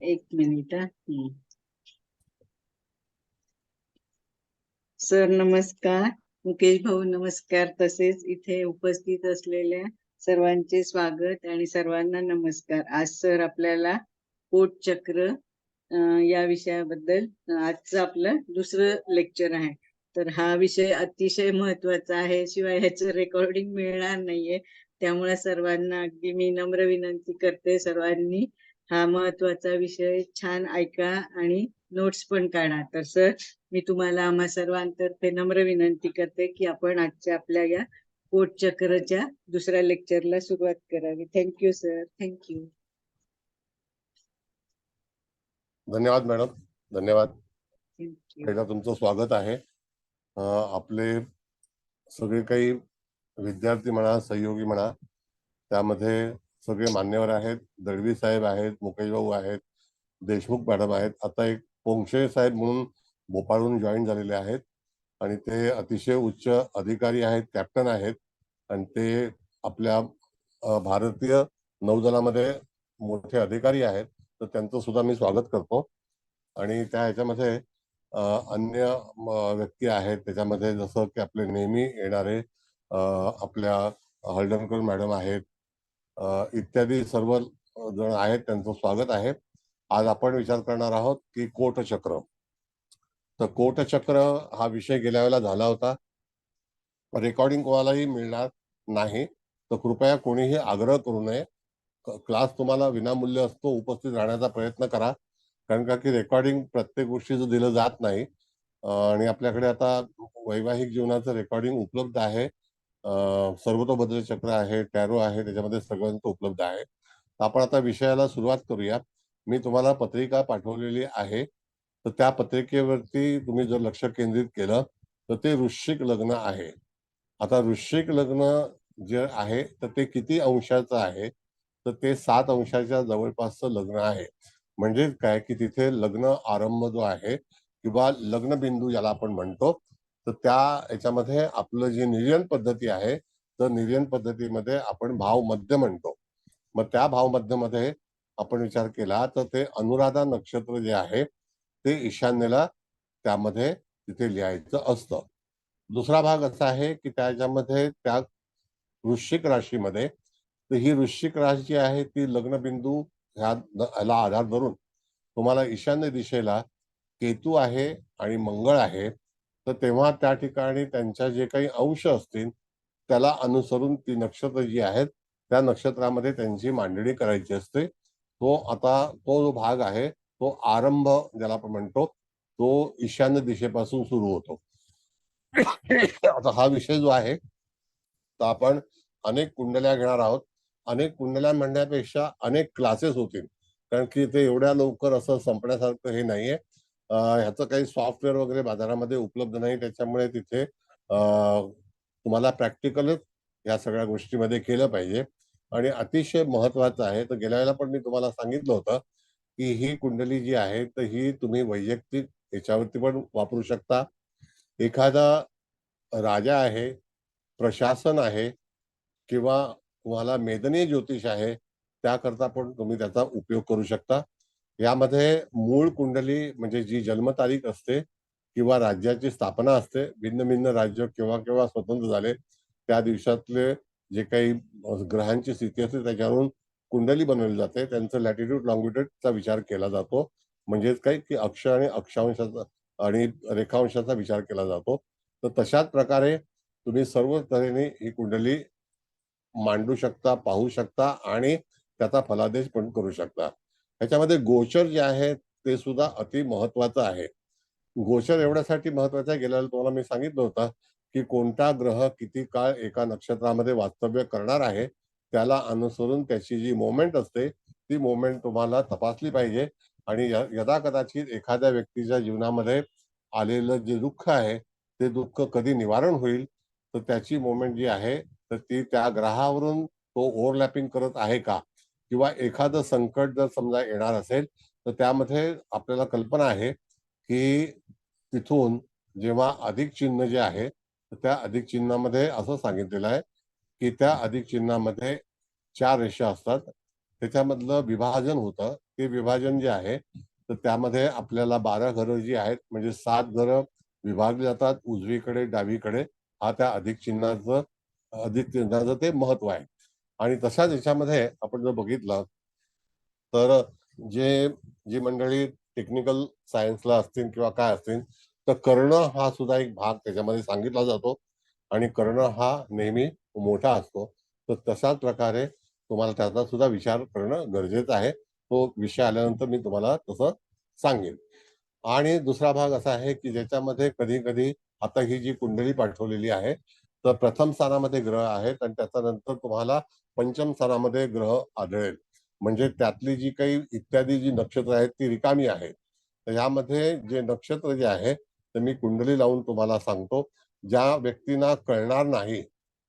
एक minute. Sir नमस्कार, मुकेश भाऊ नमस्कार, तसेच इथे उपस्थित असलेल्या सर्वांचे स्वागत आणि सर्वांना नमस्कार. आज सर आपल्याला कोट चक्र या विषयाबद्दल आजचं आपलं दुसरं लेक्चर आहे. तर हा विषय अतिशय महत्वाचा आहे, शिवाय ह्याचं रेकॉर्डिंग मिळणार नाहीये. त्यामुळे सर्वांना अगदी मी नम्र विनंती करते, सर्वांनी हा महत्वाचा विषय छान ऐका आणि नोट्स पण काढा. तर सर मी तुम्हाला आम्हा सर्वांतर्फे नम्र विनंती करते की आपण आजच्या आपल्या या कोट चक्रच्या दुसऱ्या लेक्चरला सुरुवात करावी. Thank you sir. थँक्यू. धन्यवाद मॅडम, धन्यवाद. थँक्यू. पहिला तुमचं स्वागत आहे. आपले सगळे काही विद्यार्थी म्हणा, सहयोगी म्हणा, त्यामध्ये सगळे मान्यवर आहेत. दळवी साहेब आहेत, मुकेश भाऊ आहेत, देशमुख मॅडम आहेत. आता एक पोंक्षे साहेब म्हणून भोपाळहून जॉईन झालेले आहेत आणि ते अतिशय उच्च अधिकारी आहेत, कॅप्टन आहेत आणि ते आपल्या भारतीय नौदलामध्ये मोठे अधिकारी आहेत. तर त्यांचं सुद्धा मी स्वागत करतो. आणि त्या ह्याच्यामध्ये अन्य व्यक्ती आहेत, त्याच्यामध्ये जसं की आपले नेहमी येणारे आपल्या हळदणकर मॅडम आहेत, इत्यादी सर्व जण आहेत, त्यांचं स्वागत आहे. आज आपण विचार करणार आहोत की कोटचक्र. तर कोटचक्र हा विषय गेल्या वेळेला झाला होता. रेकॉर्डिंग कोणालाही मिळणार नाही, तर कृपया कोणीही आग्रह करू नये. क्लास तुम्हाला विनामूल्य असतो, उपस्थित राहण्याचा प्रयत्न करा. कारण का की रेकॉर्डिंग प्रत्येक गोष्टीचं दिलं जात नाही आणि आपल्याकडे आता वैवाहिक जीवनाचं रेकॉर्डिंग उपलब्ध आहे. सर्वतोभद्र चक्र आहे, टॅरो आहे, त्याच्यामध्ये सगळ्यांचं उपलब्ध आहे. आपण आता विषयाला सुरुवात करूया. मी तुम्हाला पत्रिका पाठवलेली आहे, तर त्या पत्रिकेवरती तुम्ही जर लक्ष केंद्रित केलं तर ते वृश्चिक लग्न आहे. आता वृश्चिक लग्न जे आहे तर ते किती अंशाचं आहे, तर ते 7 अंशाच्या जवळपासचं लग्न आहे. म्हणजे काय की तिथे लग्न आरंभ जो आहे किंवा लग्न बिंदू ज्याला आपण म्हणतो, तर त्या याच्यामध्ये आपलं जी निर्यन पद्धती आहे, तर निर्यन पद्धतीमध्ये आपण भाव मध्य म्हणतो. मग त्या भाव मध्यमध्ये आपण विचार केला तर ते अनुराधा नक्षत्र जे आहे ते ईशान्येला त्यामध्ये तिथे लिहायचं असतं. दुसरा भाग असा आहे की त्याच्यामध्ये त्या वृश्चिक राशीमध्ये, तर ही वृश्चिक राशी जी आहे ती लग्नबिंदू ह्याला आधार धरून तुम्हाला ईशान्य दिशेला केतू आहे आणि मंगळ आहे. तर तेव्हा त्या ठिकाणी त्यांच्या जे काही अंश असतील त्याला अनुसरून ती नक्षत्र जी आहेत त्या नक्षत्रामध्ये त्यांची मांडणी करायची असते. तो जो भाग आहे तो आरंभ ज्याला आपण म्हणतो तो ईशान्य दिशेपासून सुरू होतो. आता हा विषय जो आहे तर आपण अनेक कुंडल्या घेणार आहोत. अनेक कुंडल्या म्हणण्यापेक्षा अनेक क्लासेस होतील, कारण की ते एवढ्या लवकर असं संपण्यासारखं हे नाहीये. ह्याचं काही सॉफ्टवेअर वगैरे बाजारामध्ये उपलब्ध नाही, त्याच्यामुळे तिथे तुम्हाला प्रॅक्टिकलच या सगळ्या गोष्टीमध्ये केलं पाहिजे. आणि अतिशय महत्वाचं आहे, तर गेल्या वेळेला पण मी तुम्हाला सांगितलं होतं की ही कुंडली जी आहे तर ही तुम्ही वैयक्तिक याच्यावरती पण वापरू शकता. एखादा राजा आहे, प्रशासन आहे किंवा तुम्हाला मेदनीय ज्योतिष आहे, त्याकरता पण तुम्ही त्याचा उपयोग करू शकता. यामध्ये मूळ कुंडली म्हणजे जी जन्मतारीख असते किंवा राज्याची स्थापना असते, भिन्न भिन्न राज्य केव्हा केव्हा स्वतंत्र झाले त्या दिवसातले जे काही ग्रहांची स्थिती असते त्याच्यावरून कुंडली बनवली जाते. त्यांचं लॅटिट्यूड लॉंगिट्यूडचा विचार केला जातो. म्हणजेच काय की अक्ष आणि अक्षांशाचा आणि रेखांशाचा विचार केला जातो. तर तशाच प्रकारे तुम्ही सर्व तऱ्हेने ही कुंडली मांडू शकता, पाहू शकता आणि त्याचा फलादेश पण करू शकता. ह्याच्यामध्ये गोचर जे आहे ते सुद्धा अति महत्वाचं आहे. गोचर एवढ्यासाठी महत्वाचं आहे, गेल्या तुम्हाला मी सांगितलं होतं की कोणता ग्रह किती काळ एका नक्षत्रामध्ये वास्तव्य करणार आहे त्याला अनुसरून त्याची जी मोमेंट असते ती मोमेंट तुम्हाला तपासली पाहिजे. आणि यदा कदाचित एखाद्या व्यक्तीच्या जीवनामध्ये आलेलं जे दुःख आहे ते दुःख कधी निवारण होईल, तर त्याची मोमेंट जी आहे तर ती त्या ग्रहावरून तो ओव्हरलॅपिंग करत आहे का, किंवा एखादं संकट जर समजा येणार असेल तर त्यामध्ये आपल्याला कल्पना आहे की तिथून जेव्हा अधिक चिन्ह जे आहे तर त्या अधिक चिन्हामध्ये असं सांगितलेलं आहे की त्या अधिक चिन्हामध्ये 4 रेषा असतात त्याच्यामधलं विभाजन होतं. ते विभाजन जे आहे तर त्यामध्ये आपल्याला 12 घरं जी आहेत म्हणजे 7 घरं विभागली जातात उजवीकडे डावीकडे. हा त्या अधिक चिन्हाचं ते महत्व आहे. आणि तशाच याच्यामध्ये आपण जर बघितलं तर जे जी मंडळी टेक्निकल सायन्सला असतील किंवा काय असतील तर कर्ण हा सुद्धा एक भाग त्याच्यामध्ये सांगितला जातो. आणि कर्ण हा नेहमी मोठा असतो. तर तशाच प्रकारे तुम्हाला त्याचा सुद्धा विचार करणं गरजेचं आहे. तो विषय आल्यानंतर मी तुम्हाला तसं सांगेन. आणि दुसरा भाग असा आहे की ज्याच्यामध्ये कधी कधी आता ही जी कुंडली पाठवलेली आहे तर प्रथम स्थानामध्ये ग्रह आहेत आणि त्याच्यानंतर तुम्हाला पंचम स्थानामध्ये ग्रह आढळेल. म्हणजे त्यातली जी काही इत्यादी जी नक्षत्र आहेत ती रिकामी आहेत. तर यामध्ये जे नक्षत्र जे आहे तर मी कुंडली लावून तुम्हाला सांगतो. ज्या व्यक्तींना कळणार नाही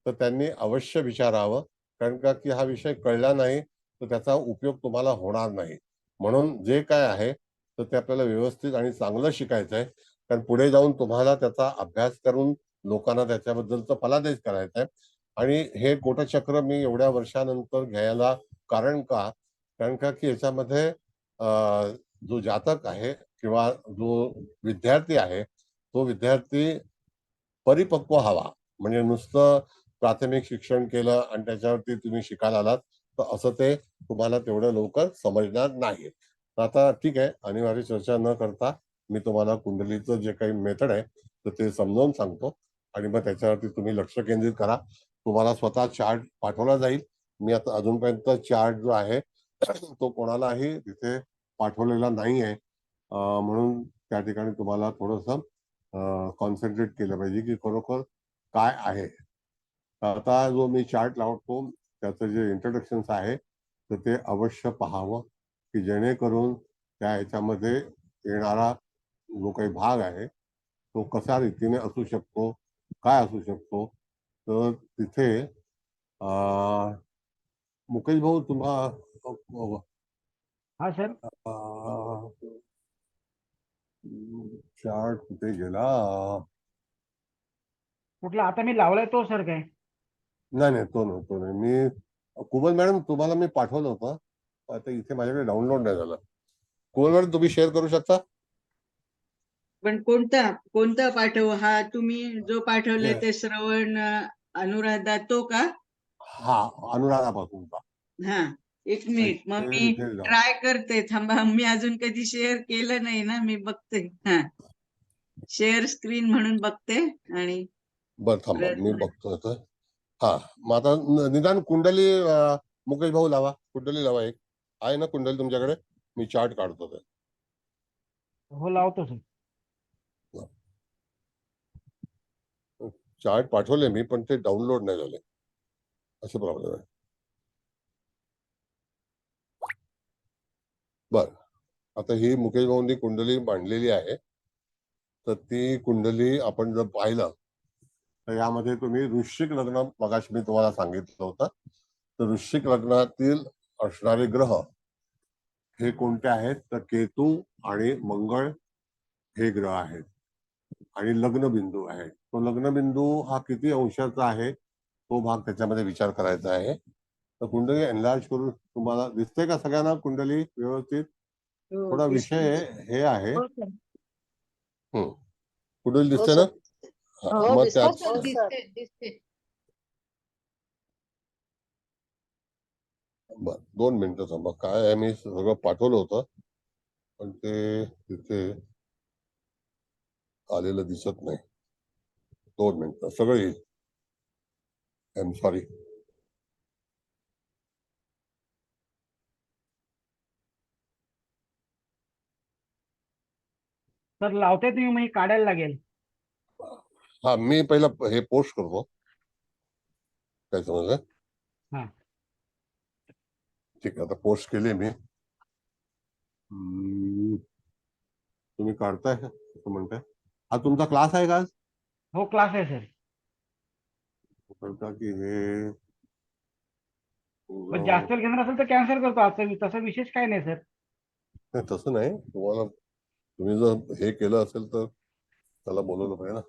तर त्यांनी अवश्य विचारावं. कारण का की हा विषय कळला नाही तर त्याचा उपयोग तुम्हाला होणार नाही. म्हणून जे काय आहे तर ते आपल्याला व्यवस्थित आणि चांगलं शिकायचं आहे. कारण पुढे जाऊन तुम्हाला त्याचा अभ्यास करून लोकांना त्याच्याबद्दलचं फलादेश करायचा आहे. आणि हे कोटचक्र मी एवढ्या वर्षानंतर घ्यायला कारण का कारण का की याच्यामध्ये जो जातक आहे किंवा जो विद्यार्थी आहे तो विद्यार्थी परिपक्व हवा. म्हणजे नुसतं प्राथमिक शिक्षण केलं आणि त्याच्यावरती तुम्ही शिकायला आलात तर असं ते तुम्हाला तेवढं लवकर समजणार नाही. तर आता ठीक आहे, अनिवार्य चर्चा न करता मी तुम्हाला कुंडलीचं जे काही मेथड आहे तर ते समजावून सांगतो. आणि मग त्याच्यावरती तुम्ही लक्ष केंद्रित करा. तुम्हाला स्वतः चार्ट पाठवला जाईल. मी आता अजूनपर्यंत चार्ट जो आहे तो कोणालाही तिथे पाठवलेला नाही आहे. म्हणून त्या ठिकाणी तुम्हाला थोडंसं कॉन्सन्ट्रेट केलं पाहिजे की खरोखर काय आहे. आता जो मी चार्ट लावतो त्याचं जे इंट्रोडक्शन आहे तर ते अवश्य पाहावं की जेणेकरून त्या ह्याच्यामध्ये येणारा जो काही भाग आहे तो कशा रीतीने असू शकतो, काय असू शकतो. तर तिथे मुकेश भाऊ हा सर. चार्ट कुठे गेला? कुठला आता मी लावलाय तो सर काय? नाही नाही, तो नाही. मी कुबल मॅडम तुम्हाला मी पाठवलं होतं. आता इथे माझ्याकडे डाउनलोड नाही झालं. कुबल मॅडम तुम्ही शेअर करू शकता? पण कोणता कोणता पाठव? हा तुम्ही जो पाठवलाय हे, ते श्रवण अनुराधा तो का? हा, अनुराधापासूनचा. हा, एक मिनिट मग इथे मी इथे जाऊ. ट्राय करते. थांबा, मी अजून कधी शेअर केलं नाही ना, मी बघते. हा, शेअर स्क्रीन म्हणून बघते आणि बरं थांबा मी प्रयत्न. बघतो आता. हा, मग आता निदान कुंडली मुकेश भाऊ लावा. कुंडली लावा एक. आहे ना कुंडली तुमच्याकडे? मी चार्ट काढतो ते. हो लावतो सर. चार्ट पाठवले मी पण ते डाउनलोड नाही झाले. असे प्रॉब्लेम आहे. बर, आता ही मुकेश भाऊंनी कुंडली मांडलेली आहे. तर ती कुंडली आपण जर पाहिलं तर यामध्ये तुम्ही वृश्चिक लग्न मगाशी मी तुम्हाला सांगितलं होतं. तर वृश्चिक लग्नातील असणारे ग्रह हे कोणते आहेत तर केतू आणि मंगळ हे ग्रह आहेत. आणि लग्नबिंदू आहे. तो लग्नबिंदू हा किती अंशाचा आहे तो भाग त्याच्यामध्ये विचार करायचा आहे. तर कुंडली एनलार्ज करून तुम्हाला दिसते का सगळ्यांना कुंडली व्यवस्थित? हो, थोडा दिसतंय. विषय हे आहे. हो सर. कुंडली हो दिसते ना? सर. हा, हो मग दिसते त्यात हो सर. दिसते. बर 2 मिनिटं थांबा. काय आहे मी सगळं पाठवलं होतं पण ते तिथे आलेलं दिसत नाही. 2 मिनिटं सगळं येईल. I am sorry. सर लावते तुम्ही मग काढायला लागेल. हा, मी पहिला हे पोस्ट करतो. काय समजलं? हा. ठीक आहे, आता पोस्ट केली मी. तुम्ही काढताय का असं म्हणताय? हा तुमचा क्लास आहे का आज? हो क्लास आहे सर. करता की हे पण जास्त वेळ घेणार असेल तर कॅन्सल करतो आजचा. तसा विशेष काय नाही सर. नाही, तसं नाही. तुम्ही जर हे केलं असेल तर त्याला बोलवलं पाहिजे ना.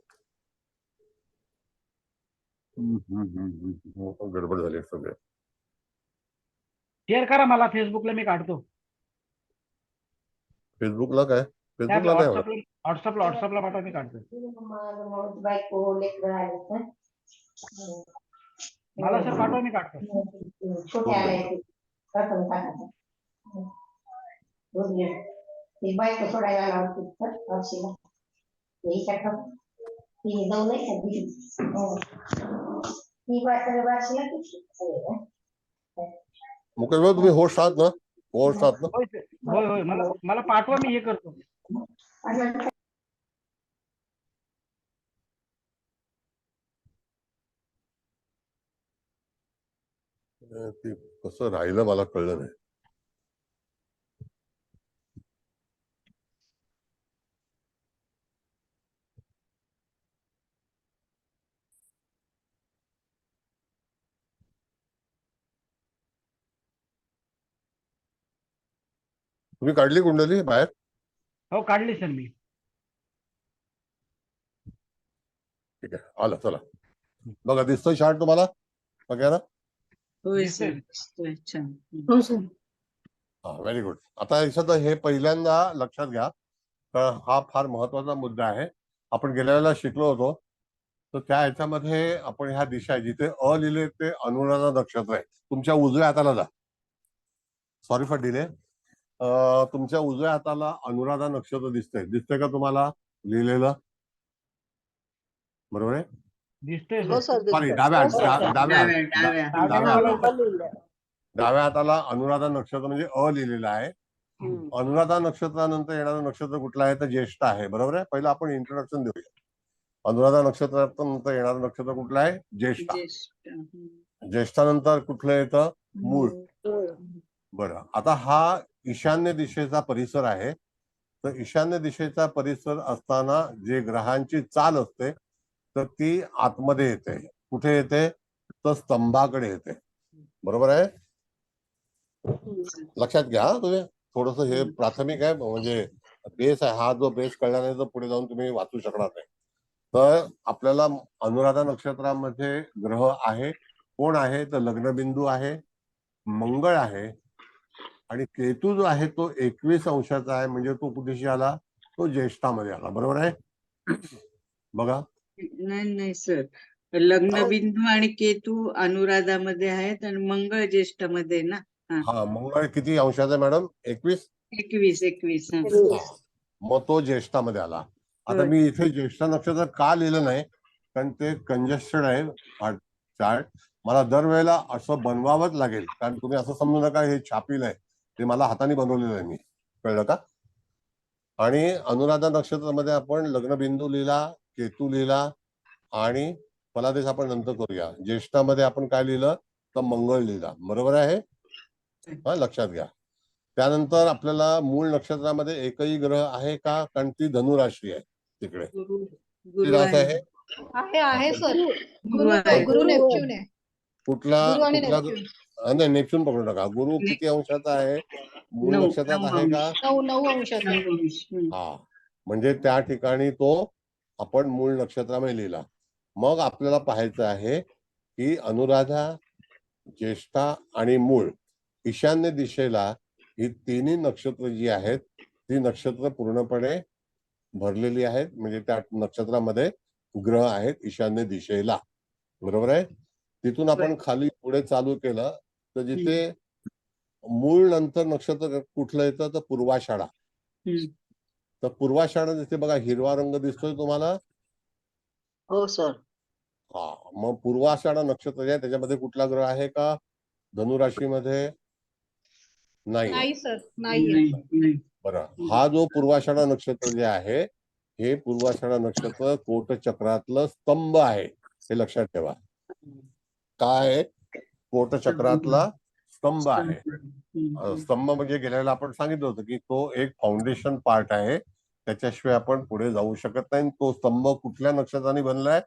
गडबड झाली सगळे. शेअर करा मला फेसबुकला, मी काढतो. फेसबुकला काय? त्या फेसबुकला नाही होणार. व्हॉट्सअपला पाठवा, मी काढतो. मला सर पाठवा, मी काढतो. बायको सोडायला लावते तर वर्षीला ती जाऊ नाही ती वर्षीला मुकेश भाऊ तुम्ही होस्ट आहात ना? होस्ट आहात ना? होय होय, मला पाठवा, मी हे करतो. ते कसं राहिलं मला कळलं नाही. तुम्ही काढली कुंडली बाहेर? हो, काढली सर मी. ठीक आहे, आलं. चला बघा, दिसतोय चार्ट तुम्हाला वगैरे? होय सर, दिसतोय. छान. हो सर. हा, व्हेरी गुड. आता याच्यात हे पहिल्यांदा लक्षात घ्या, तर हा फार महत्वाचा मुद्दा आहे. आपण गेल्या वेळेला शिकलो होतो, तर त्या ह्याच्यामध्ये आपण ह्या दिशा जिथे अ लिहिले ते अनुराधा नक्षत्र आहे. तुमच्या उजव्या हाताला जा. Sorry for delay. तुमच्या उजव्या हाताला अनुराधा नक्षत्र दिसतंय का तुम्हाला लिहिलेलं? बरोबर आहे? दिसतोय हो सर. सर. सॉरी, डाव्या हाताला अनुराधा नक्षत्र म्हणजे अ लिहिलेलं आहे. अनुराधा नक्षत्रानंतर येणारं नक्षत्र कुठलं आहे? तर ज्येष्ठ आहे. बरोबर आहे? पहिलं आपण इंट्रोडक्शन देऊया. अनुराधा नक्षत्रानंतर येणारं नक्षत्र कुठलं आहे? ज्येष्ठ. ज्येष्ठानंतर कुठलं येतं? मूळ. बरं, आता हा ईशान्य दिशेचा परिसर आहे. तर ईशान्य दिशेचा परिसर असताना जे ग्रहांची चाल असते तर ती आतमध्ये येते. कुठे येते? तर स्तंभाकडे येते. बरोबर आहे? लक्षात घ्या तुम्ही. थोडस हे प्राथमिक आहे, म्हणजे बेस आहे. हा जो बेस कळला नाही तर पुढे जाऊन तुम्ही वाचू शकणार नाही. तर आपल्याला अनुराधा नक्षत्रामध्ये ग्रह आहे. कोण आहे? तर लग्नबिंदू आहे, मंगळ आहे, आणि केतू जो आहे तो 21 अंशाचा आहे. म्हणजे तो कुठेशी आला? तो ज्येष्ठामध्ये आला. बरोबर आहे? बघा, नाही सर, लग्नबिंदू आणि केतू अनुराधामध्ये आहेत आणि मंगळ ज्येष्ठामध्ये ना. हा, मंगळ किती अंशाचा आहे मॅडम? 21. 21. मग तो ज्येष्ठामध्ये आला. आता मी इथे ज्येष्ठ नक्षत्र का लिहिलं नाही, कारण ते कंजेस्टेड आहे हा चार्ट. मला दरवेळेला असं बनवावंच लागेल, कारण तुम्ही असं समजू नका हे छापील आहे. ते मला हाताने बनवलेलं आहे मी. कळलं का? आणि अनुराधा नक्षत्रामध्ये आपण लग्नबिंदू लिहिला, केतू लिहिला, आणि फलादेश आपण नंतर करूया. ज्येष्ठामध्ये आपण काय लिहिलं? तर मंगळ लिहिला. बरोबर आहे? हा, लक्षात घ्या. त्यानंतर आपल्याला मूळ नक्षत्रामध्ये एकही ग्रह आहे का? कारण ती धनुराशी आहे. तिकडे गुरु आहे. आहे सर. गुरु नेपच्यून आहे. कुठला? नाही, नेपच्यून पकडू नका. गुरु ने- किती अंशाचा आहे? मूळ 9 नक्षत्रात आहे का? 9 अंशाचा. हा, म्हणजे त्या ठिकाणी तो आपण मूळ नक्षत्रामध्ये लिहिला. मग आपल्याला पाहायचं आहे की अनुराधा, ज्येष्ठा आणि मूळ ईशान्य दिशेला ही तिन्ही नक्षत्र जी आहेत ती नक्षत्र पूर्णपणे भरलेली आहेत. म्हणजे त्या नक्षत्रामध्ये ग्रह आहेत ईशान्य दिशेला. बरोबर आहे? तिथून आपण खाली पुढे चालू केलं तर जिथे मूळ नंतर नक्षत्र कुठलं येतं? तर पूर्वाषाढा. तर पूर्वाषाढा जिथे बघा हिरवा रंग दिसतोय तुम्हाला? हो सर. हा, मग पूर्वाषाढा नक्षत्र जे आहे त्याच्यामध्ये कुठला ग्रह आहे का धनुराशीमध्ये? नाही सर. बरं, हा जो पूर्वाषाढा नक्षत्र जे आहे हे पूर्वाषाढा नक्षत्र कोट चक्रातलं स्तंभ आहे. हे लक्षात ठेवा. काय? कोट चक्रातला स्तंभ आहे. स्तंभ म्हणजे गेल्याला आपण सांगितलं होतं की तो एक फाउंडेशन पार्ट आहे. त्याच्याशिवाय आपण पुढे जाऊ शकत नाही. तो स्तंभ कुठल्या नक्षत्राने बनलाय?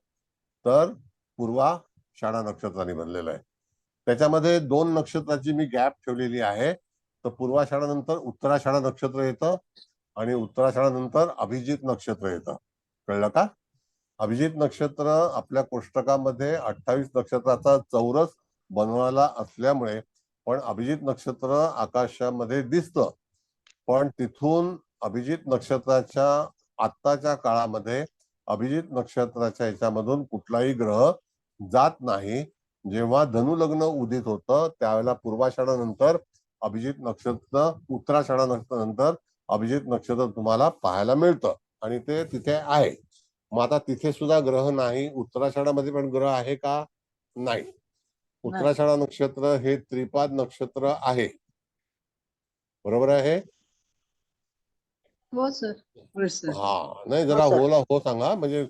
तर पूर्वाषाढा नक्षत्राने बनलेला आहे. त्याच्यामध्ये 2 नक्षत्राची मी गॅप ठेवलेली आहे. तर पूर्वाषाढा नंतर उत्तराषाढा नक्षत्र येतं आणि उत्तराषाढा नंतर अभिजित नक्षत्र येतं. कळलं का? अभिजित नक्षत्र आपल्या कोष्टकामध्ये 28 नक्षत्राचा चौरस बनवायला असल्यामुळे पण अभिजित नक्षत्र आकाशामध्ये दिसतं, पण तिथून अभिजित नक्षत्राच्या आत्ताच्या काळामध्ये अभिजित नक्षत्राच्या ह्याच्यामधून कुठलाही ग्रह जात नाही. जेव्हा धनुलग्न उदित होतं त्यावेळेला पूर्वाषाढानंतर अभिजित नक्षत्र, उत्तराषाढानंतर अभिजित नक्षत्र तुम्हाला पाहायला मिळतं आणि ते तिथे आहे. मग आता तिथे सुद्धा ग्रह नाही, उत्तराषाढामध्ये पण ग्रह आहे का? नाही. उत्तराषाढा नक्षत्र हे त्रिपाद नक्षत्र आहे, बरोबर आहे? हो सर. हो सर. हा, नाही जरा होला हो सांगा, म्हणजे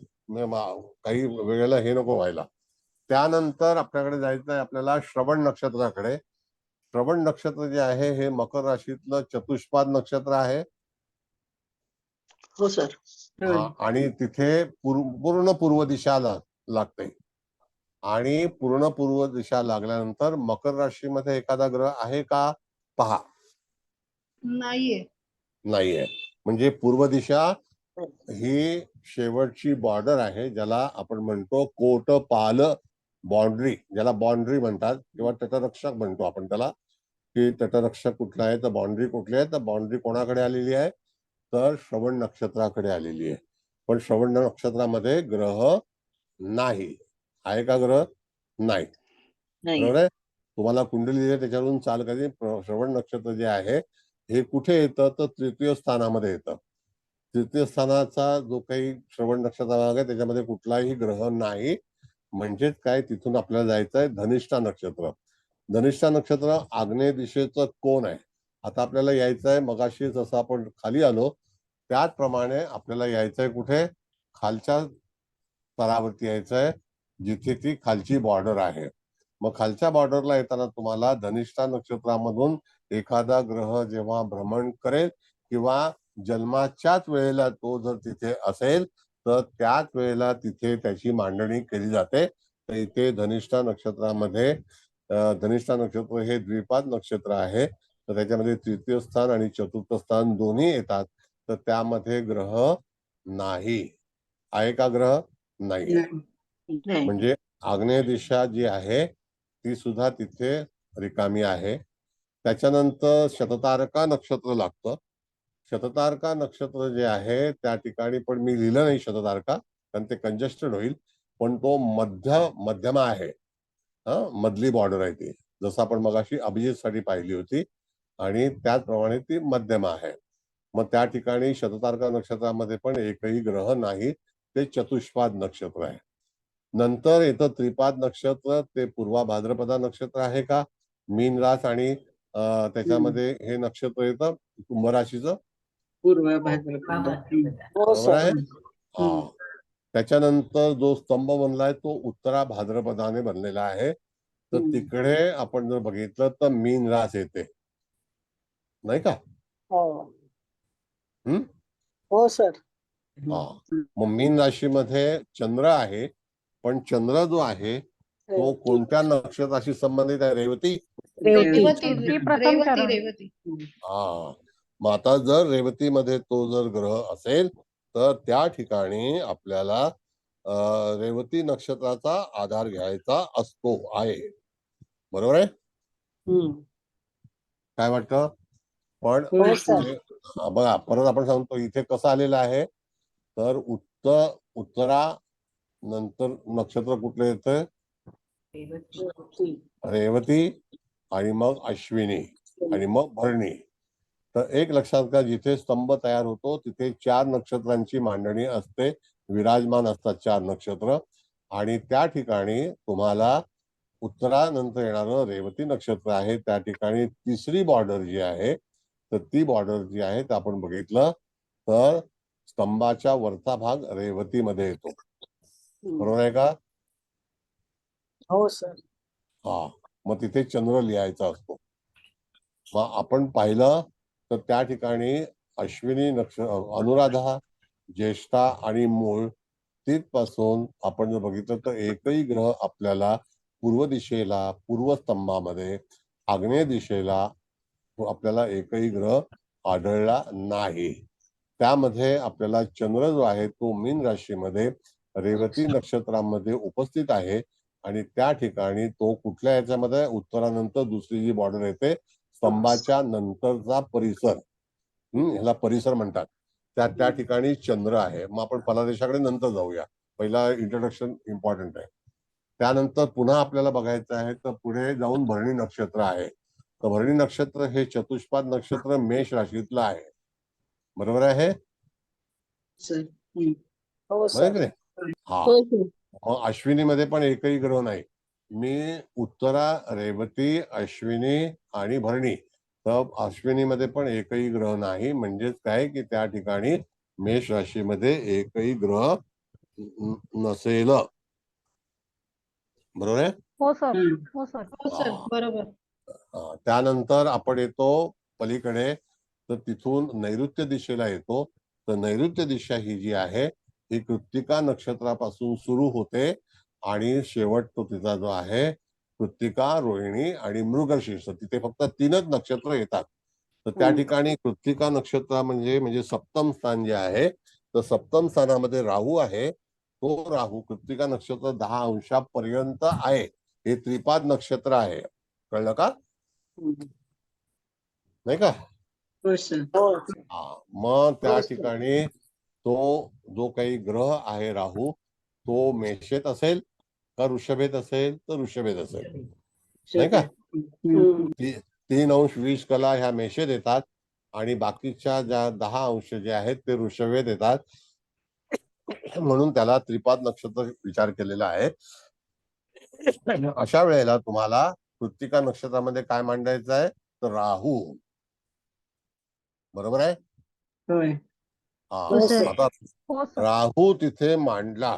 काही वेळेला हे नको व्हायला. त्यानंतर आपल्याकडे जायचं आहे आपल्याला श्रवण नक्षत्राकडे. श्रवण नक्षत्र जे आहे हे मकर राशीतलं चतुष्पाद नक्षत्र आहे. हो सर. हा, आणि तिथे पूर्ण पूर्व दिशा लागते. आणि पूर्ण पूर्व दिशा लागल्यानंतर मकर राशीमध्ये एखादा ग्रह आहे का? पहा, नाहीये. नाहीये. म्हणजे पूर्व दिशा ही शेवटची बॉर्डर आहे, ज्याला आपण म्हणतो कोटपाल बाउंड्री, ज्याला बाउंड्री म्हणतात किंवा तटरक्षक म्हणतो आपण त्याला, की तटरक्षक कुठला आहे, तर बाउंड्री कुठली आहे, तर बाउंड्री कोणाकडे आलेली आहे, तर श्रवण नक्षत्राकडे आलेली आहे. पण श्रवण नक्षत्रामध्ये ग्रह नाही. आहे का ग्रह? नाही. बरोबर आहे. तुम्हाला कुंडली आहे त्याच्यावरून चाल कधी श्रवण नक्षत्र जे आहे हे कुठे येतं, तर तृतीय स्थानामध्ये येतं. तृतीय स्थानाचा जो काही श्रवण नक्षत्र आहे त्याच्यामध्ये कुठलाही ग्रह नाही. म्हणजेच काय, तिथून आपल्याला जायचं आहे धनिष्ठा नक्षत्र. धनिष्ठा नक्षत्र आग्नेय दिशेचं कोण आहे. आता आपल्याला यायचं आहे, मगाशी जसं आपण खाली आलो त्याचप्रमाणे आपल्याला यायचं आहे कुठे, खालच्या स्तरावरती यायचं आहे, जिथे ती खालची बॉर्डर आहे. मग खालच्या बॉर्डरला येताना तुम्हाला धनिष्ठा नक्षत्रामधून एखादा ग्रह जेव्हा भ्रमण करेल किंवा जन्माच्याच वेळेला तो जर तिथे असेल तर त्याच वेळेला तिथे त्याची मांडणी केली जाते. तर इथे धनिष्ठा नक्षत्रामध्ये धनिष्ठा नक्षत्र हे द्विपाद नक्षत्र आहे, तर त्याच्यामध्ये तृतीय स्थान आणि चतुर्थ स्थान दोन्ही येतात. तर त्यामध्ये ग्रह नाही. आहे का ग्रह? नाही आहे. म्हणजे आग्नेय दिशा जी आहे ती सुद्धा तिथे रिकामी आहे. त्याच्यानंतर शततारका नक्षत्र लागतं. शततारका नक्षत्र जे आहे त्या ठिकाणी पण मी लिहिलं नाही शततारका, कारण ते कंजेस्टेड होईल, पण तो मध्यमा आहे. मधली बॉर्डर आहे ती, जसं आपण मगाशी अभिजित साठी पाहिली होती, आणि त्याचप्रमाणे ती मध्यमा आहे. मग त्या ठिकाणी शततारका नक्षत्रामध्ये पण एकही ग्रह नाही, ते चतुष्पाद नक्षत्र आहे. नंतर येतं त्रिपाद नक्षत्र, ते पूर्वा भाद्रपदा नक्षत्र आहे का? मीन रास आणि त्याच्यामध्ये हे नक्षत्र येतं कुंभ राशीचं, पूर्व भाद्रपद. बरोबर आहे. हा, त्याच्यानंतर जो स्तंभ बनलाय तो उत्तरा भाद्रपदाने बनलेला आहे. तर तिकडे आपण जर बघितलं तर मीन रास येते, नाही का? हो सर. हा, मग मीन राशीमध्ये चंद्र आहे, पण चंद्र जो आहे तो कोणत्या नक्षत्राशी संबंधित आहे? रेवती. रेवती. प्रथम चरण. रेवती. हा, मग आता जर रेवतीमध्ये तो जर ग्रह असेल तर त्या ठिकाणी आपल्याला रेवती नक्षत्राचा आधार घ्यायचा असतो आहे, बरोबर आहे? काय वाटतं? पण बघा परत आपण सांगतो इथे कसं आलेलं आहे, तर उत्तरा नंतर नक्षत्र कुठलं येतं? रेवती, आणि मग अश्विनी, आणि मग भरणी. तर एक लक्षात घ्या, जिथे स्तंभ तयार होतो तिथे 4 नक्षत्रांची मांडणी असते, विराजमान असतात 4 नक्षत्र, आणि त्या ठिकाणी तुम्हाला उत्तरानंतर येणारं रेवती नक्षत्र आहे, त्या ठिकाणी तिसरी बॉर्डर जी आहे, तर ती बॉर्डर जी आहे ते आपण बघितलं तर स्तंभाच्या वरचा भाग रेवतीमध्ये येतो, बरोबर आहे का? हो सर. हा, मग तिथे चंद्र लिहायचा असतो. मग आपण पाहिलं तर त्या ठिकाणी अश्विनी अनुराधा, ज्येष्ठा आणि मूळ तिथपासून आपण जर बघितलं तर एकही ग्रह आपल्याला पूर्व दिशेला, पूर्व स्तंभामध्ये, आग्नेय दिशेला आपल्याला एकही ग्रह आढळला नाही. त्यामध्ये आपल्याला चंद्र जो आहे तो मीन राशीमध्ये रेवती नक्षत्रामध्ये उपस्थित आहे, आणि त्या ठिकाणी तो कुठल्या याच्यामध्ये उत्तरानंतर दुसरी जी बॉर्डर येते स्तंभाच्या नंतरचा परिसर, ह्याला परिसर म्हणतात. त्या ठिकाणी चंद्र आहे. मग आपण फलादेशाकडे नंतर जाऊया, पहिला इंट्रोडक्शन इम्पॉर्टंट आहे. त्यानंतर पुन्हा आपल्याला बघायचं आहे तर पुढे जाऊन भरणी नक्षत्र आहे. तर भरणी नक्षत्र हे चतुष्पाद नक्षत्र मेष राशीतलं आहे. बरोबर आहे? सर हो बरोबर सर. की नाही? हा. हो सर. मग अश्विनीमध्ये पण एकही ग्रह नाही. मी उत्तरा, रेवती, अश्विनी आणि भरणी, तर अश्विनीमध्ये पण एकही ग्रह नाही. म्हणजेच काय की त्या ठिकाणी मेष राशीमध्ये एकही ग्रह नसेल. बरोबर आहे? हो सर. हो सर. हा. बरोबर. त्यानंतर आपण येतो पलीकडे, तर तिथून नैऋत्य दिशेला येतो. तर नैऋत्य दिशा ही जी आहे ही कृत्तिका नक्षत्रापासून सुरू होते आणि शेवट तो तिचा जो आहे कृत्तिका, रोहिणी आणि मृगशीर्ष, तिथे फक्त 3च नक्षत्र येतात. तर त्या ठिकाणी कृत्तिका नक्षत्र म्हणजे सप्तम स्थान जे आहे, तर सप्तम स्थानामध्ये राहू आहे. तो राहू कृत्तिका नक्षत्र 10 अंशापर्यंत आहे. हे त्रिपाद नक्षत्र आहे. कळलं का? नाही का? हो सर. मग त्या ठिकाणी तो जो काही ग्रह आहे राहू, तो मेषेत असेल का वृषभेत असेल तर वृषभेत असेल. नाही का? 3 अंश 20 कला ह्या मेषेत येतात आणि बाकीच्या ज्या 10 अंश जे आहेत ते वृषभेत येतात. म्हणून त्याला त्रिपाद नक्षत्र विचार केलेला आहे. अशा वेळेला तुम्हाला कृत्तिका नक्षत्रामध्ये काय मांडायचं आहे तर राहू. बरोबर आहे? होय. आता राहू तिथे मांडला,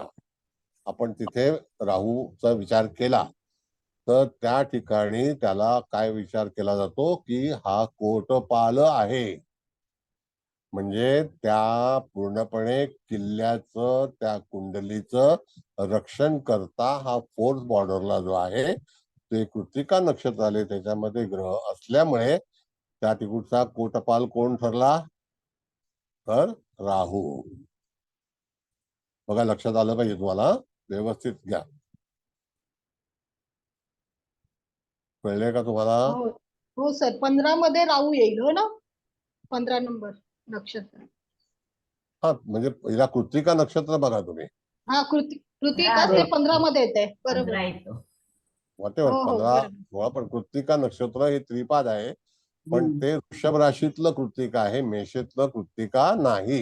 आपण तिथे राहूचा विचार केला तर त्या ठिकाणी त्याला काय विचार केला जातो की हा कोटपाल आहे. म्हणजे त्या पूर्णपणे किल्ल्याचं, त्या कुंडलीचं रक्षण करता हा फोर्थ बॉर्डरला जो आहे ते कृत्तिका नक्षत्र आले, त्याच्यामध्ये ग्रह असल्यामुळे त्या तिकडचा कोटपाल कोण ठरला तर राहू. बघा, लक्षात आलं पाहिजे तुम्हाला, व्यवस्थित घ्या. कळले का तुम्हाला? हो सर. 15 मध्ये राहू येईल हो ना? 15 नंबर नक्षत्र. हा, म्हणजे पहिला कृत्तिका नक्षत्र बघा तुम्ही. हा, कृतिका ते 15 मध्ये येते. बरोबर. वॉटेवर हो, 15 बरोबर. 16, पण कृत्तिका नक्षत्र हे त्रिपाद आहे. पण ते वृषभ राशीतलं कृत्तिका आहे, मेषेतलं कृत्तिका नाही.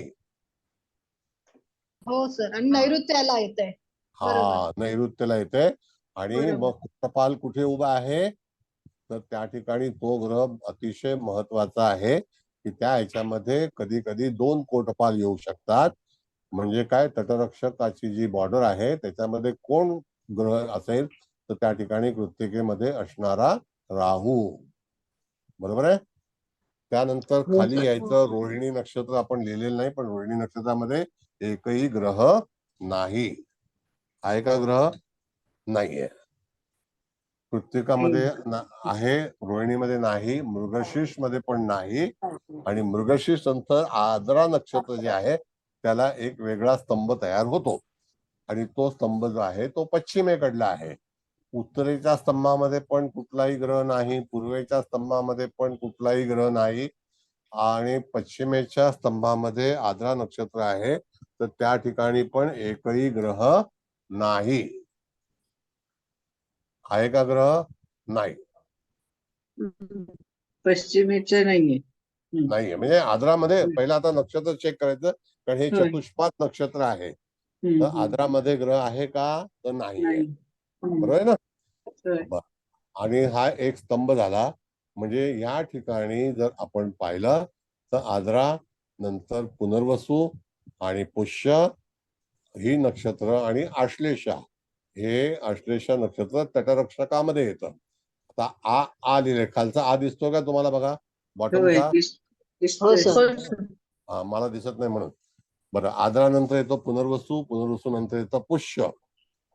हो सर. आणि नैऋत्याला येते. हा, नैऋत्यला येते. आणि बरोबर. मग कोटपाल कुठे उभा आहे तर त्या ठिकाणी तो ग्रह अतिशय महत्वाचा आहे की त्या ह्याच्यामध्ये कधी कधी 2 कोटपाल येऊ शकतात. म्हणजे काय, तटरक्षकाची जी बॉर्डर आहे त्याच्यामध्ये कोण ग्रह असेल तर त्या ठिकाणी कृत्तिकेमध्ये असणारा राहू. बरोबर आहे? त्यानंतर खाली यायचं, रोहिणी नक्षत्र आपण लिहिलेलं नाही, पण रोहिणी नक्षत्रामध्ये एकही ग्रह नाही. आहे का ग्रह? नाहीये. कृत्तिकामध्ये आहे, रोहिणीमध्ये नाही, मृगशीर्ष मध्ये पण नाही. आणि मृगशीर्ष नंतर आर्द्रा नक्षत्र जे आहे त्याला एक वेगळा स्तंभ तयार होतो आणि तो स्तंभ जो आहे तो पश्चिमेकडला आहे. उत्तरेच्या स्तंभामध्ये पण कुठलाही ग्रह नाही, पूर्वेच्या स्तंभामध्ये पण कुठलाही ग्रह नाही आणि पश्चिमेच्या स्तंभामध्ये आर्द्रा नक्षत्र आहे, तर त्या ठिकाणी पण एकही ग्रह नाही. आहे का ग्रह? नाही. पश्चिमेच्या नाहीये. नाहीये. म्हणजे आर्द्रामध्ये पहिला आता नक्षत्र चेक करायचं, कारण हे चतुष्पाद नक्षत्र आहे. तर आर्द्रामध्ये ग्रह आहे का तर नाही. बरोबर आहे ना? आणि हा एक स्तंभ झाला. म्हणजे या ठिकाणी जर आपण पाहिलं तर आर्द्रा, नंतर पुनर्वसू आणि पुष्य ही नक्षत्र आणि आश्लेषा, हे आश्लेषा नक्षत्र तटरक्षकामध्ये येतं. आता आ लिहिले, खालचा आ दिसतो का तुम्हाला? बघा बॉटमचा. मला दिसत नाही म्हणून. बरं, आर्द्रा नंतर येतो पुनर्वसू, पुनर्वसू नंतर येतं पुष्य.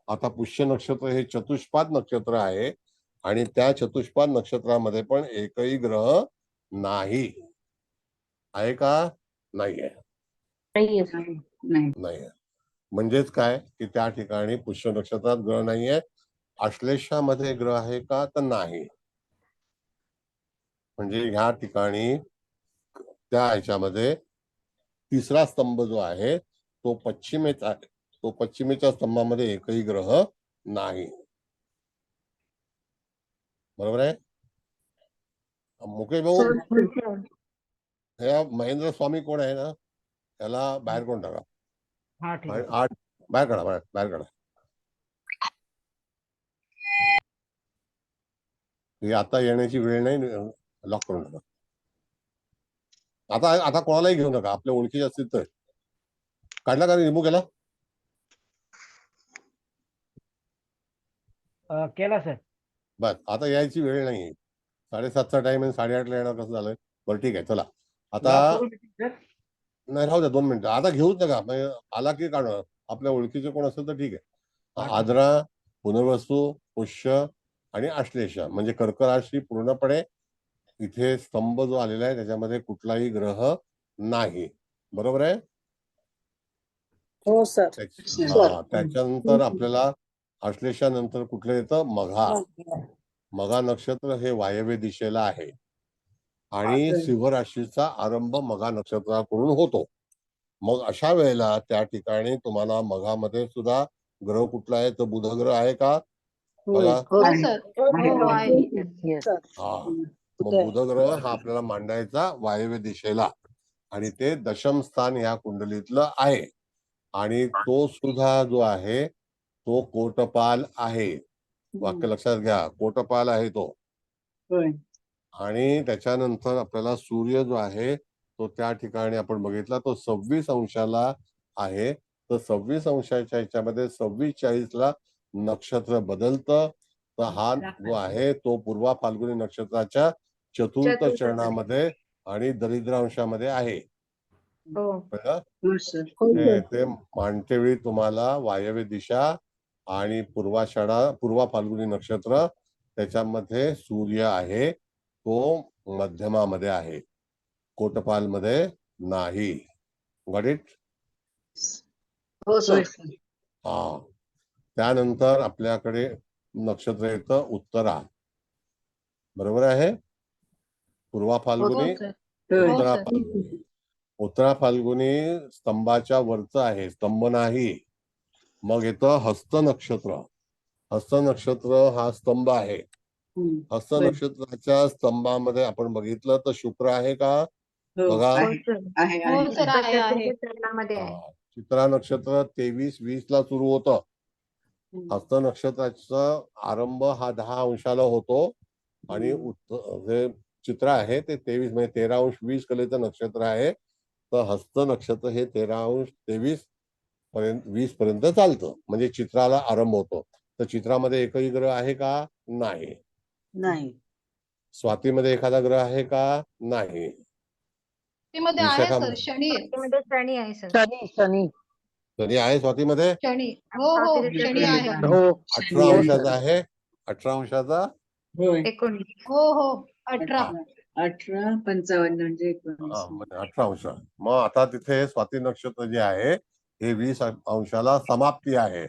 आता पुष्य नक्षत्र हे चतुष्पाद नक्षत्र आहे आणि त्या चतुष्पाद नक्षत्रामध्ये पण एकही ग्रह नाही. आहे का? नाहीये. नाहीये. म्हणजेच काय की त्या ठिकाणी पुष्य नक्षत्रात ग्रह नाहीये आश्लेषामध्ये ग्रह आहे का तर नाही. म्हणजे ह्या ठिकाणी त्या ह्याच्यामध्ये तिसरा स्तंभ जो आहे तो पश्चिमेचा आहे. तो पश्चिमेच्या स्तंभामध्ये एकही ग्रह नाही. बरोबर आहे. मुकेश भाऊ, हे महेंद्र स्वामी कोण आहे ना, त्याला बाहेर कोण टाका. हा ठीक आहे. आठ बाहेर काढा, बाहेर काढा. हे आता येण्याची वेळ नाही, लॉक करून टाका. आता आता कोणालाही घेऊ नका, आपल्या ओळखीचे असतील तर. काढला का रिमूव्ह केला? केला सर. बस आता यायची वेळ नाही. 7:30चा टाइम आहे, 8:30ला येणार कसं झालंय. बरं ठीक आहे, चला आता. लॉक करू meeting, सर. नाही, राहू द्या 2 मिनिटं. आता घेऊच नका, म्हणजे आला की काढणार. आपल्या ओळखीचे कोण असेल तर ठीक आहे. हा, ठीक. आद्रा, पुनर्वसू, पुष्य आणि आश्लेष म्हणजे कर्क राशी पूर्णपणे इथे स्तंभ जो आलेला आहे त्याच्यामध्ये कुठलाही ग्रह नाही. बरोबर आहे. हो सर. त्याच्यानंतर आपल्याला आश्लेषानंतर कुठलं येतं, मघा. मघा नक्षत्र हे वायव्य दिशेला आहे आणि सिंह राशीचा आरंभ मघा नक्षत्राकडून होतो. मग अशा वेळेला त्या ठिकाणी तुम्हाला मघामध्ये सुद्धा ग्रह कुठला आहे तर बुध ग्रह आहे का बघा. हो सर. हो आहे. हा, मग बुध ग्रह हा आपल्याला मांडायचा वायव्य दिशेला आणि ते दशम स्थान या कुंडलीतलं आहे आणि तो सुद्धा जो आहे तो कोटपाल आहे. वाक्य लक्षात घ्या, कोटपाल आहे तो. होय. आणि त्याच्यानंतर आपल्याला सूर्य जो आहे तो त्या ठिकाणी आपण बघितला तो 26 अंशाला आहे. तर 26 अंशाच्या ह्याच्यामध्ये 26-40ला नक्षत्र बदलतं. तर हा जो आहे तो पूर्वा फाल्गुनी नक्षत्राच्या चतुर्थ चरणामध्ये आणि दरिद्रांशामध्ये आहे. कळलं? हो सर. ते मांडते वेळी तुम्हाला वायव्य दिशा आणि पूर्वा फाल्गुनी नक्षत्र त्याच्यामध्ये सूर्य आहे तो मध्यमामध्ये आहे, कोटपाल मध्ये नाही. Got it? हो सर. हा. त्यानंतर आपल्याकडे नक्षत्र येतं उत्तरा. बरोबर आहे. पूर्वा फाल्गुनी, उत्तरा फाल्गुनी. उत्तरा फाल्गुनी स्तंभाच्या वरचं आहे, स्तंभ नाही. मग येतं हस्त नक्षत्र. हस्त नक्षत्र हा स्तंभ आहे. हस्त नक्षत्राच्या स्तंभामध्ये आपण बघितलं तर शुक्र आहे का बघा. हो सर आहे. चित्रा नक्षत्र 23-20 ला सुरू होतं. हस्त नक्षत्राचा आरंभ हा 10 अंशाला होतो आणि जे चित्र आहे ते 23 म्हणजे 13 अंश 20 कलेचं नक्षत्र आहे. तर हस्त नक्षत्र हे 13 अंश 23 पर्यंत 20 पर्यंत चालतं, म्हणजे चित्राला आरंभ होतो. तर चित्रामध्ये एकही ग्रह आहे का नाही. स्वातीमध्ये एखादा ग्रह आहे का नाही. मध्ये आहे सर, शनी शनी आहे स्वातीमध्ये. शनी. हो शनी आहे. 18 अंशाचा आहे. 18 अंशाचा. हो 18. 18-55 म्हणजे 19. 18 अंश. मग आता तिथे स्वाती नक्षत्र जे आहे हे 20 अंशाला समाप्ती आहे.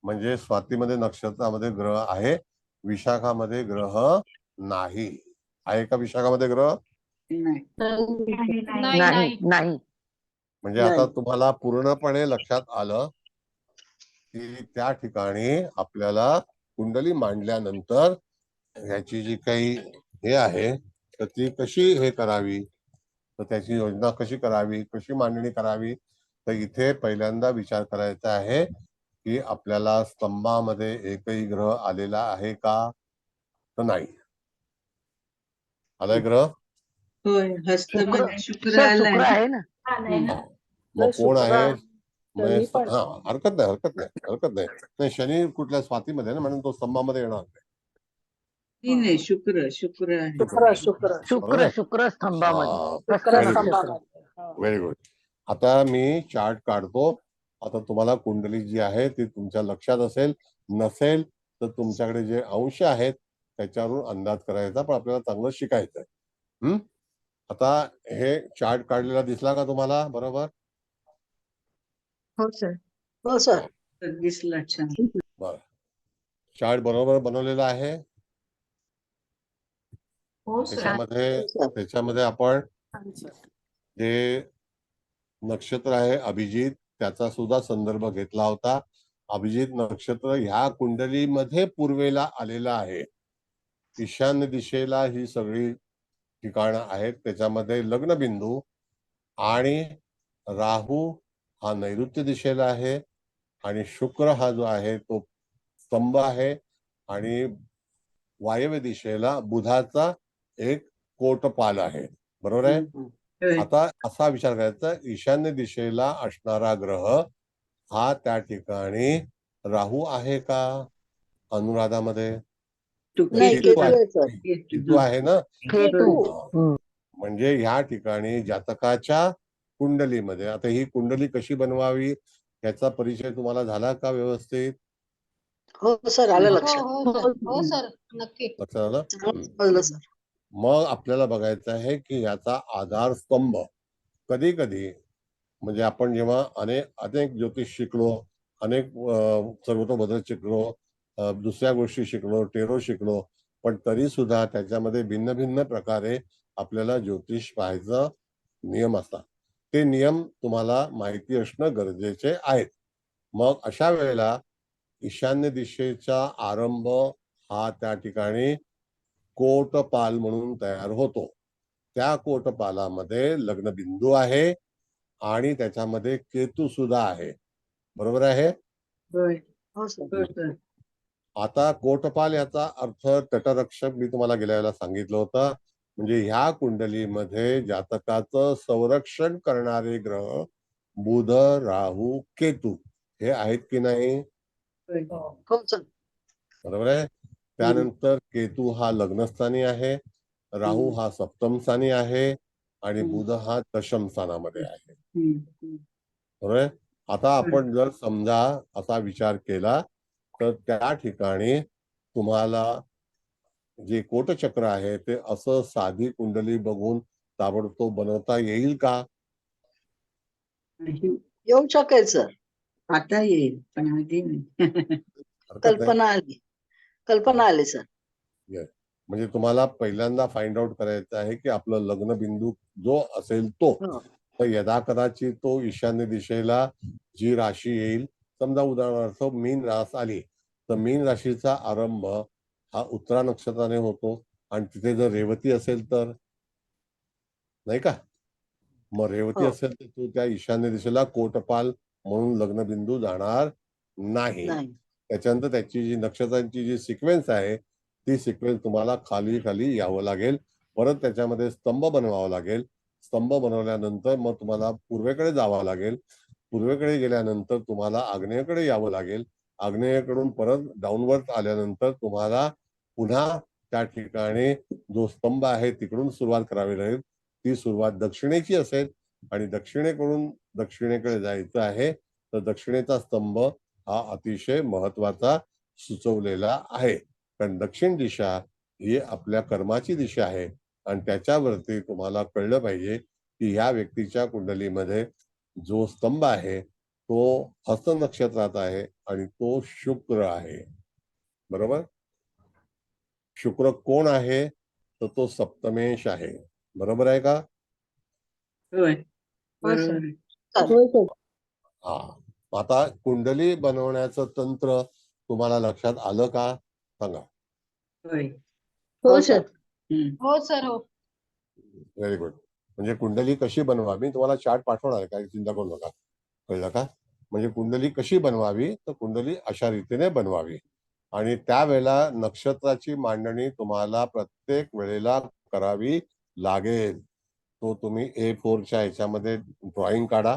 म्हणजे स्वातीमध्ये नक्षत्रामध्ये ग्रह आहे, विशाखामध्ये ग्रह नाही. आहे का विशाखामध्ये ग्रह? नाही. म्हणजे आता तुम्हाला पूर्णपणे लक्षात आलं की त्या ठिकाणी आपल्याला कुंडली मांडल्यानंतर ह्याची जी काही हे आहे तर ती कशी हे करावी, तर त्याची योजना कशी करावी, कशी मांडणी करावी. तर इथे पहिल्यांदा विचार करायचा आहे की आपल्याला स्तंभामध्ये एकही ग्रह आलेला आहे का तर नाही. आलाय ग्रह? होय. हस्तमध्ये शुक्र आलाय. मग कोण आहे? हा, हरकत नाही. शनी कुठल्या स्वातीमध्ये ना, म्हणून तो स्तंभामध्ये येणार नाही. शुक्र आहे. शुक्र स्तंभामध्ये. Very good. आता मी चार्ट काढतो. आता तुम्हाला कुंडली जी आहे ती तुमच्या लक्षात असेल, नसेल तर तुमच्याकडे जे अंश आहेत त्याच्यावरून अंदाज करायचा, पण आपल्याला चांगलं शिकायचंय. आता हे चार्ट काढलेला दिसला का तुम्हाला? बरोबर. हो सर. दिसला. छान. बर. चार्ट बरोबर बनवलेला आहे. हो सर. त्याच्यामध्ये आपण जे नक्षत्र आहे अभिजित त्याचा सुद्धा संदर्भ घेतला होता. अभिजित नक्षत्र ह्या कुंडलीमध्ये पूर्वेला आलेलं आहे. ईशान्य दिशेला ही सगळी ठिकाणं आहेत. त्याच्यामध्ये लग्नबिंदू आणि राहू हा नैऋत्य दिशेला आहे आणि शुक्र हा जो आहे तो स्तंभ आहे आणि वायव्य दिशेला बुधाचा एक कोटपाल आहे. बरोबर आहे. होय. आता असा विचार करायचा, ईशान्य दिशेला असणारा ग्रह हा त्या ठिकाणी राहू आहे का अनुराधामध्ये? नाही, केतू केतू आहे. आहे सर. केतू आहे ना. केतू. हा. म्हणजे ह्या ठिकाणी जातकाच्या कुंडलीमध्ये, आता ही कुंडली कशी बनवावी याचा परिचय तुम्हाला झाला का व्यवस्थित? हो सर, आलं हो लक्षात. हो सर. हो सर, नक्की. लक्षात आलं? समजलं सर. मग आपल्याला बघायचं आहे की याचा आधार स्तंभ कधी कधी म्हणजे आपण जेव्हा अनेक ज्योतिष शिकलो, अनेक सर्वतोबद्दल शिकलो, दुसऱ्या गोष्टी शिकलो, टेरो शिकलो, पण तरी सुद्धा त्याच्यामध्ये भिन्न भिन्न प्रकारे आपल्याला ज्योतिष पाहायचं नियम असतात. ते नियम तुम्हाला माहिती असणं गरजेचे आहेत. मग अशा वेळेला ईशान्य दिशेचा आरंभ हा त्या ठिकाणी कोटपाल म्हणून तयार होतो. त्या कोटपालामध्ये लग्नबिंदू आहे आणि त्याच्यामध्ये केतू सुद्धा आहे. बरोबर आहे. होय. हो सर. हो सर. आता कोटपाल याचा अर्थ तटरक्षक मी तुम्हाला गेल्या वेळेला सांगितलं होतं. म्हणजे ह्या कुंडलीमध्ये जातकाचं संरक्षण करणारे ग्रह बुध, राहू, केतू हे आहेत की नाही? होय. हो सर. बरोबर आहे. त्यानंतर केतू हा लग्नस्थानी आहे, राहू हा सप्तम स्थानी आहे आणि बुध हा दशम स्थानामध्ये आहे. बरोबर आहे. आता आपण जर समजा असा विचार केला तर त्या ठिकाणी तुम्हाला जे कोटचक्र आहे ते असं साधी कुंडली बघून ताबडतोब बनवता येईल का? येऊ शकेल सर. आता येईल पण आधी नाही. हरकत नाही. कल्पना आली सर. म्हणजे तुम्हाला पहिल्यांदा फाइंड आउट करायचं आहे की आपलं लग्नबिंदू जो असेल तो, हो. तर यदा कदाचित तो ईशान्य दिशेला जी राशी येईल, समजा उदाहरणार्थ मीन रास आली तर मीन राशीचा आरंभ हा उत्तरा नक्षत्राने होतो आणि तिथे जर रेवती असेल तर नाही का, मग रेवती हो. असेल तर तू त्या ईशान्य दिशेला कोटपाल म्हणून लग्नबिंदू जाणार नाही. नाही. त्याच्यानंतर त्याची जी नक्षत्रांची जी सिक्वेन्स आहे ती सिक्वेन्स तुम्हाला खाली खाली यावं लागेल. परत त्याच्यामध्ये स्तंभ बनवावा लागेल. स्तंभ बनवल्यानंतर मग तुम्हाला पूर्वेकडे जावं लागेल. पूर्वेकडे गेल्यानंतर तुम्हाला आग्नेयेकडे यावं लागेल. आग्नेयेकडून परत डाऊनवर्ड आल्यानंतर तुम्हाला पुन्हा त्या ठिकाणी जो स्तंभ आहे तिकडून सुरुवात करावी लागेल. ती सुरुवात दक्षिणेची असेल आणि दक्षिणेकडून दक्षिणेकडे जायचं आहे तर दक्षिणेचा स्तंभ हा अतिशय महत्वाचा सुचवलेला आहे. कारण दक्षिण दिशा ही आपल्या कर्माची दिशा आहे आणि त्याच्यावरती तुम्हाला कळलं पाहिजे की ह्या व्यक्तीच्या कुंडलीमध्ये जो स्तंभ आहे तो हस्त नक्षत्रात आहे आणि तो शुक्र आहे. बरोबर. शुक्र कोण आहे तर तो सप्तमेश आहे. बरोबर आहे का? होय. हो सर. बरोबर. हा. आता कुंडली बनवण्याचं तंत्र तुम्हाला लक्षात आलं का सांगा. होय. हो सर. हो सर. हो. Very good. म्हणजे कुंडली कशी बनवावी मी तुम्हाला चार्ट पाठवणार आहे, काही चिंता करू नका. कळलं का? म्हणजे कुंडली कशी बनवावी तर कुंडली अशा रीतीने बनवावी आणि त्यावेळेला नक्षत्राची मांडणी तुम्हाला प्रत्येक वेळेला करावी लागेल. तो तुम्ही A4च्या ह्याच्यामध्ये ड्रॉइंग काढा,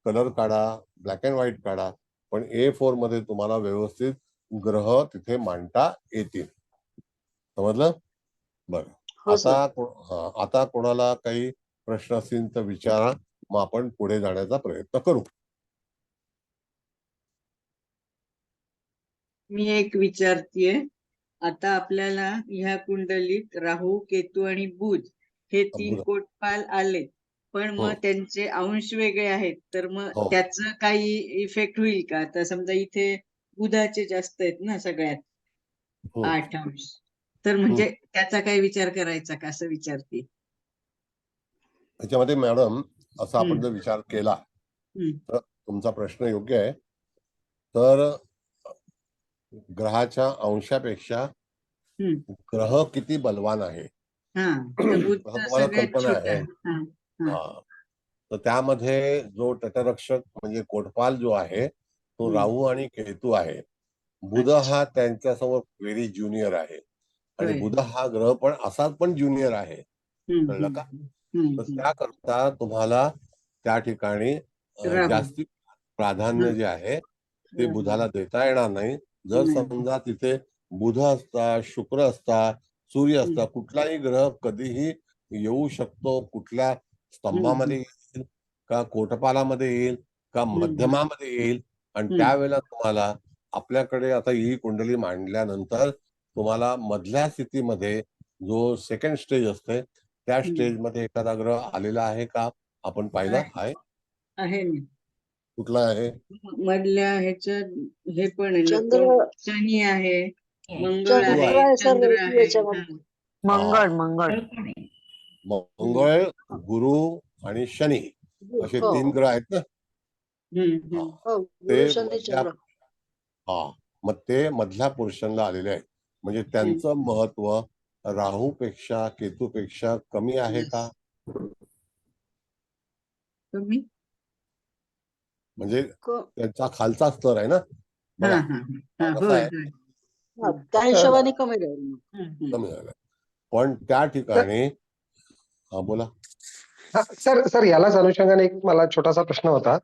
कलर काढा, ब्लॅक अँड व्हाईट काढा, पण A4 मध्ये तुम्हाला व्यवस्थित ग्रह तिथे मांडता येतील. समजलं? बरं. हो सर. आता कोणाला काही प्रश्न असतील तर विचारा, मग आपण पुढे जाण्याचा प्रयत्न करू. मी एक विचारतीये. आता आपल्याला ह्या कुंडलीत राहू, केतू आणि बुध हे 3 कोटपाल आलेत, पण मग त्यांचे अंश वेगळे आहेत, तर मग हो. त्याचं काही इफेक्ट होईल का? आता समजा इथे बुधाचे जास्त आहेत ना सगळ्यात, हम्म. 8 अंश. तर म्हणजे त्याचा काही विचार करायचा का असं विचारते. त्याच्यामध्ये मॅडम असा आपण हम्म. जर विचार केला हम्म. तर तुमचा प्रश्न योग्य आहे. तर ग्रहाच्या अंशापेक्षा हम्म. ग्रह किती बलवान आहे हा तर बुध असं तर तुम्हाला सगळ्यात कल्पना छोटा आहे. आहे. हा. हा. हा. तर त्यामध्ये जो तटरक्षक म्हणजे कोटपाल जो आहे तो हम्म. राहू आणि केतू आहे. बुध अच्छा. हा त्यांच्यासमोर व्हेरी ज्युनियर आहे आणि होय. बुध हा ग्रह पण असाच पण ज्युनियर आहे. हम्म. कळलं का? हम्म. तर हम्म. त्याकरता तुम्हाला त्या ठिकाणी राहू. जास्ती प्राधान्य जे आहे ते हम्म. बुधाला देता येणार नाही. जर नाही. समजा तिथे बुध असता, शुक्र असता, सूर्य असता, हम्म. कुठलाही ग्रह कधीही येऊ शकतो. कुठल्या स्तंभामध्ये येईल का कोटपालामध्ये येईल का मध्यमामध्ये येईल आणि हम्म. त्यावेळेला तुम्हाला आपल्याकडे आता ही कुंडली मांडल्यानंतर तुम्हाला मधल्या स्थितीमध्ये जो सेकंड स्टेज असते त्या स्टेजमध्ये एखादा ग्रह आलेला आहे का आपण पाहिलं आहे? आहे ना. कुठला आहे? मधल्या ह्याच्यात हे पण आहे ना. चंद्र शनी आहे, मंगळ चंद्र आहे, आहे सर चंद्र आहे. याच्यामध्ये. हा. मंगळ मंगळ मंगळ, गुरु आणि शनी असे हो 3 ग्रह आहेत ना. हम्म. हा. हम्म. हो ते गुरु शनी मधल्या चंद्र. मग ते मधल्या पोर्शनला आलेले आहेत. म्हणजे त्यांचं महत्व राहूपेक्षा केतूपेक्षा कमी आहे का? तुम्ही. म्हणजे क- त्यांचा खालचा स्तर आहे ना. हा. बघा हा. हा. कसा होय. आहे? होय. हा, त्या हिशोबाने कमी राहील मग. हम्म. कमी झालाय. पण त्या ठिकाणी हा बोला. हा, सर सर यालाच अनुषंगाने एक मला छोटासा प्रश्न होता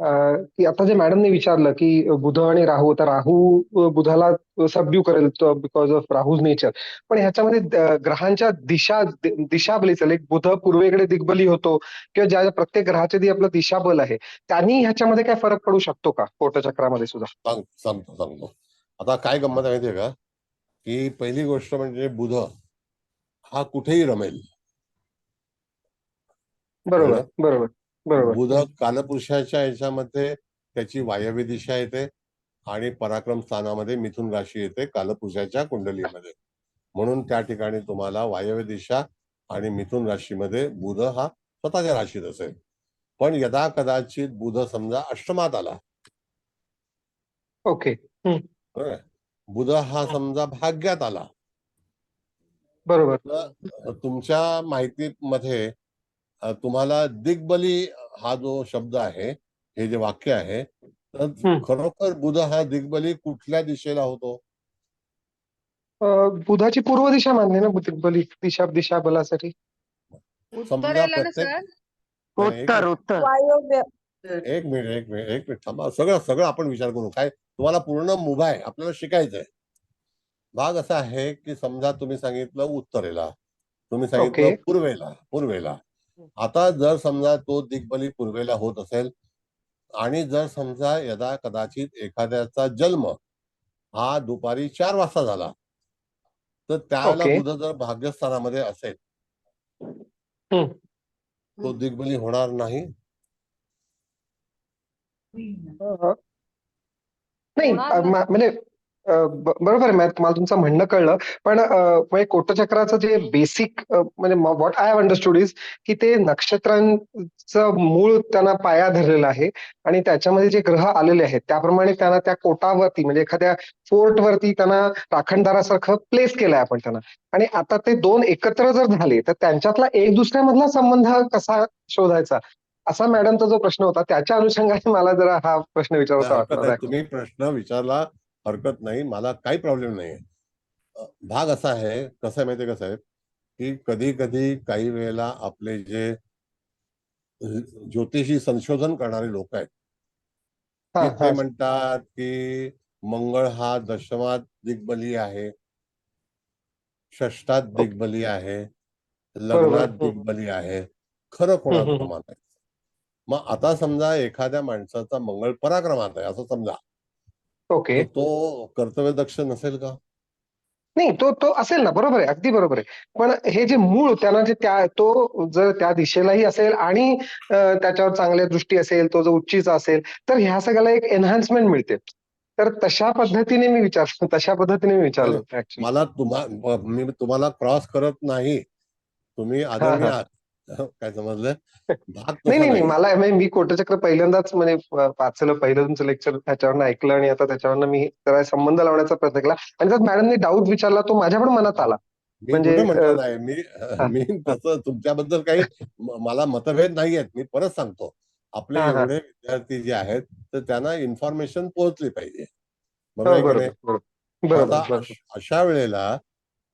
की आता जे मॅडमने विचारलं की बुध आणि राहू, तर राहू बुधाला सबड्यू करेल बिकॉज ऑफ राहूज नेचर. पण ह्याच्यामध्ये ग्रहांच्या दिशा बली चालेल. एक बुध पूर्वेकडे दिग्बली होतो किंवा ज्या प्रत्येक ग्रहाचे जे आपलं दिशाबल आहे त्यांनी ह्याच्यामध्ये काय फरक पडू शकतो का कोटचक्रामध्ये सुद्धा? सांगतो. आता काय गंमत आहे माहितीये का की पहिली गोष्ट म्हणजे बुध हा कुठेही रमेल. बरोबर बरोबर बरोबर. बुध कालपुरुषाच्या याच्यामध्ये त्याची वायव्य दिशा येते आणि पराक्रम स्थानामध्ये मिथुन राशी येते कालपुरुषाच्या कुंडलीमध्ये. म्हणून त्या ठिकाणी तुम्हाला वायव्य दिशा आणि मिथुन राशीमध्ये बुध हा स्वतःच्या राशीत असेल. पण यदा कदाचित बुध समजा अष्टमात आला, ओके. बरोबर, बुध हा समजा भाग्यात आला, बरोबर. तर तुमच्या माहितीमध्ये तुम्हाला दिग्बली हा जो शब्द आहे, हे जे वाक्य आहे, तर खरोखर बुध हा दिग्बली कुठल्या दिशेला होतो? बुधाची पूर्व दिशा मानली ना दिग्बली दिशा बलासाठी. समजा प्रत्येक उत्तर उत्तर वायव्य. एक मिनिट थांबा. सगळं आपण विचार करू. काय तुम्हाला पूर्ण मुभा आहे, आपल्याला शिकायचंय. भाग असा आहे की समजा तुम्ही सांगितलं उत्तरेला, तुम्ही सांगितलं ओके. पूर्वेला. आता जर समजा तो दिग्बली पूर्वेला होत असेल आणि जर समजा यदा कदाचित एखाद्याचा जन्म हा दुपारी 4 वाजता झाला, तर त्यावेळेला ओके. बुध जर भाग्यस्थानामध्ये असेल तो दिग्बली होणार नाही. नाही म्हणजे बरोबर आहे मला तुमचं म्हणणं कळलं. पण म्हणजे कोटचक्राचं जे बेसिक म्हणजे what I have understood is की ते नक्षत्रांचं मूळ त्यांना पाया धरलेला आहे आणि त्याच्यामध्ये जे ग्रह आलेले आहेत त्याप्रमाणे त्यांना त्या कोटावरती म्हणजे एखाद्या फोर्ट वरती त्यांना राखणदारासारखं प्लेस केलंय आपण त्यांना. आणि आता ते दोन एकत्र जर झाले तर त्यांच्यातला एक दुसऱ्यामधला संबंध कसा शोधायचा असा मॅडमचा जो प्रश्न होता त्याच्या अनुषंगाने मला जरा हा प्रश्न विचारायचा हरकत वाटला. नाही, तुम्ही प्रश्न विचारला, हरकत नाही, मला काही प्रॉब्लेम नाही. भाग असा आहे, कसं आहे माहितीये कसं आहे की कधी कधी काही वेळेला आपले जे ज्योतिषी संशोधन करणारे लोक आहेत हा की ते हा. म्हणतात की मंगळ हा दशमात दिग्बली आहे, षष्ठात दिग्बली आहे, लग्नात बरोबर. दिग्बली आहे. खरं कोणाचं मानायचं? मग आता समजा एखाद्या माणसाचा मंगळ पराक्रमात आहे असं समजा, ओके. तर तो कर्तव्यदक्ष नसेल का? नाही तो असेल ना, बरोबर आहे, अगदी बरोबर आहे. पण हे जे मूळ त्यांना जे तो जर त्या दिशेलाही असेल आणि त्याच्यावर चांगल्या दृष्टी असेल, तो जो उच्चीचा असेल, तर ह्या सगळ्याला एक एनहान्समेंट मिळते. तर तशा पद्धतीने मी विचारलं ऍक्च्युली. मला मी तुम्हाला क्रॉस करत नाही, तुम्ही हा आदरणीय हा. आहात. काय समजलं? भाग नाही तसा नाही नाही, नाही. मला म्हणजे मी कोटचक्र पहिल्यांदाच म्हणजे वाचलं, पहिलं तुमचं लेक्चर त्याच्यावरनं ऐकलं आणि आता त्याच्यावरनं मी जरा संबंध लावण्याचा प्रयत्न केला आणि त्यात मॅडमने डाऊट विचारला, तो माझ्या पण मनात आला. मी म्हणजे कुठे म्हटलं नाही, हा मी हा तसं तुमच्याबद्दल काही मला मतभेद नाही आहेत. मी परत सांगतो, आपले हा. एवढे विद्यार्थी जे आहेत तर त्यांना इन्फॉर्मेशन पोहोचली पाहिजे, बरोबर हो आहे की नाही? बरोबर बरोबर मग बरोबर आता बरोबर. अशा वेळेला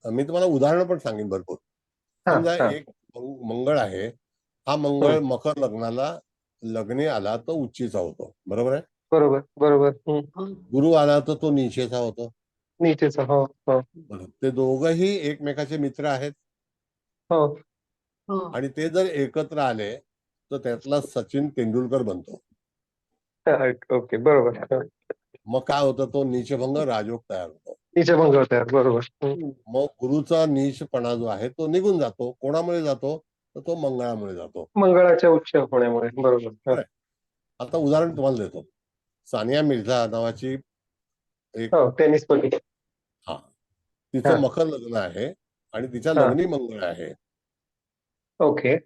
मी तुम्हाला उदाहरण पण सांगेन भरपूर. हा समजा हा. एक मंगळ आहे, हा मंगळ मकर लग्नाला लग्नी आला तर उच्चीचा होतो, बरोबर आहे? बरोबर बरोबर. गुरु आला तर तो नीचेचा होतो. नीचेचा. हो हो ते दोघंही एकमेकाचे मित्र आहेत हो. आणि ते जर एकत्र आले तर त्यातला सचिन तेंडुलकर बनतो. ओके बरोबर. हा. मग काय होतं, तो नीचभंग राजयोग तयार होतो. नीचभंग होते, बरोबर. मग गुरुचा नीचपणा जो आहे तो निघून जातो. कोणामुळे जातो? तर तो मंगळामुळे जातो. मंगळाच्या उच्च होण्यामुळे, बरोबर. हा. बरं. आता उदाहरण तुम्हाला देतो. सानिया मिर्झा नावाची एक, हो, टेनिसपटू. हा, हा तिचं मकर लग्न आहे आणि तिच्या हा. लग्नी मंगळ आहे. ओके.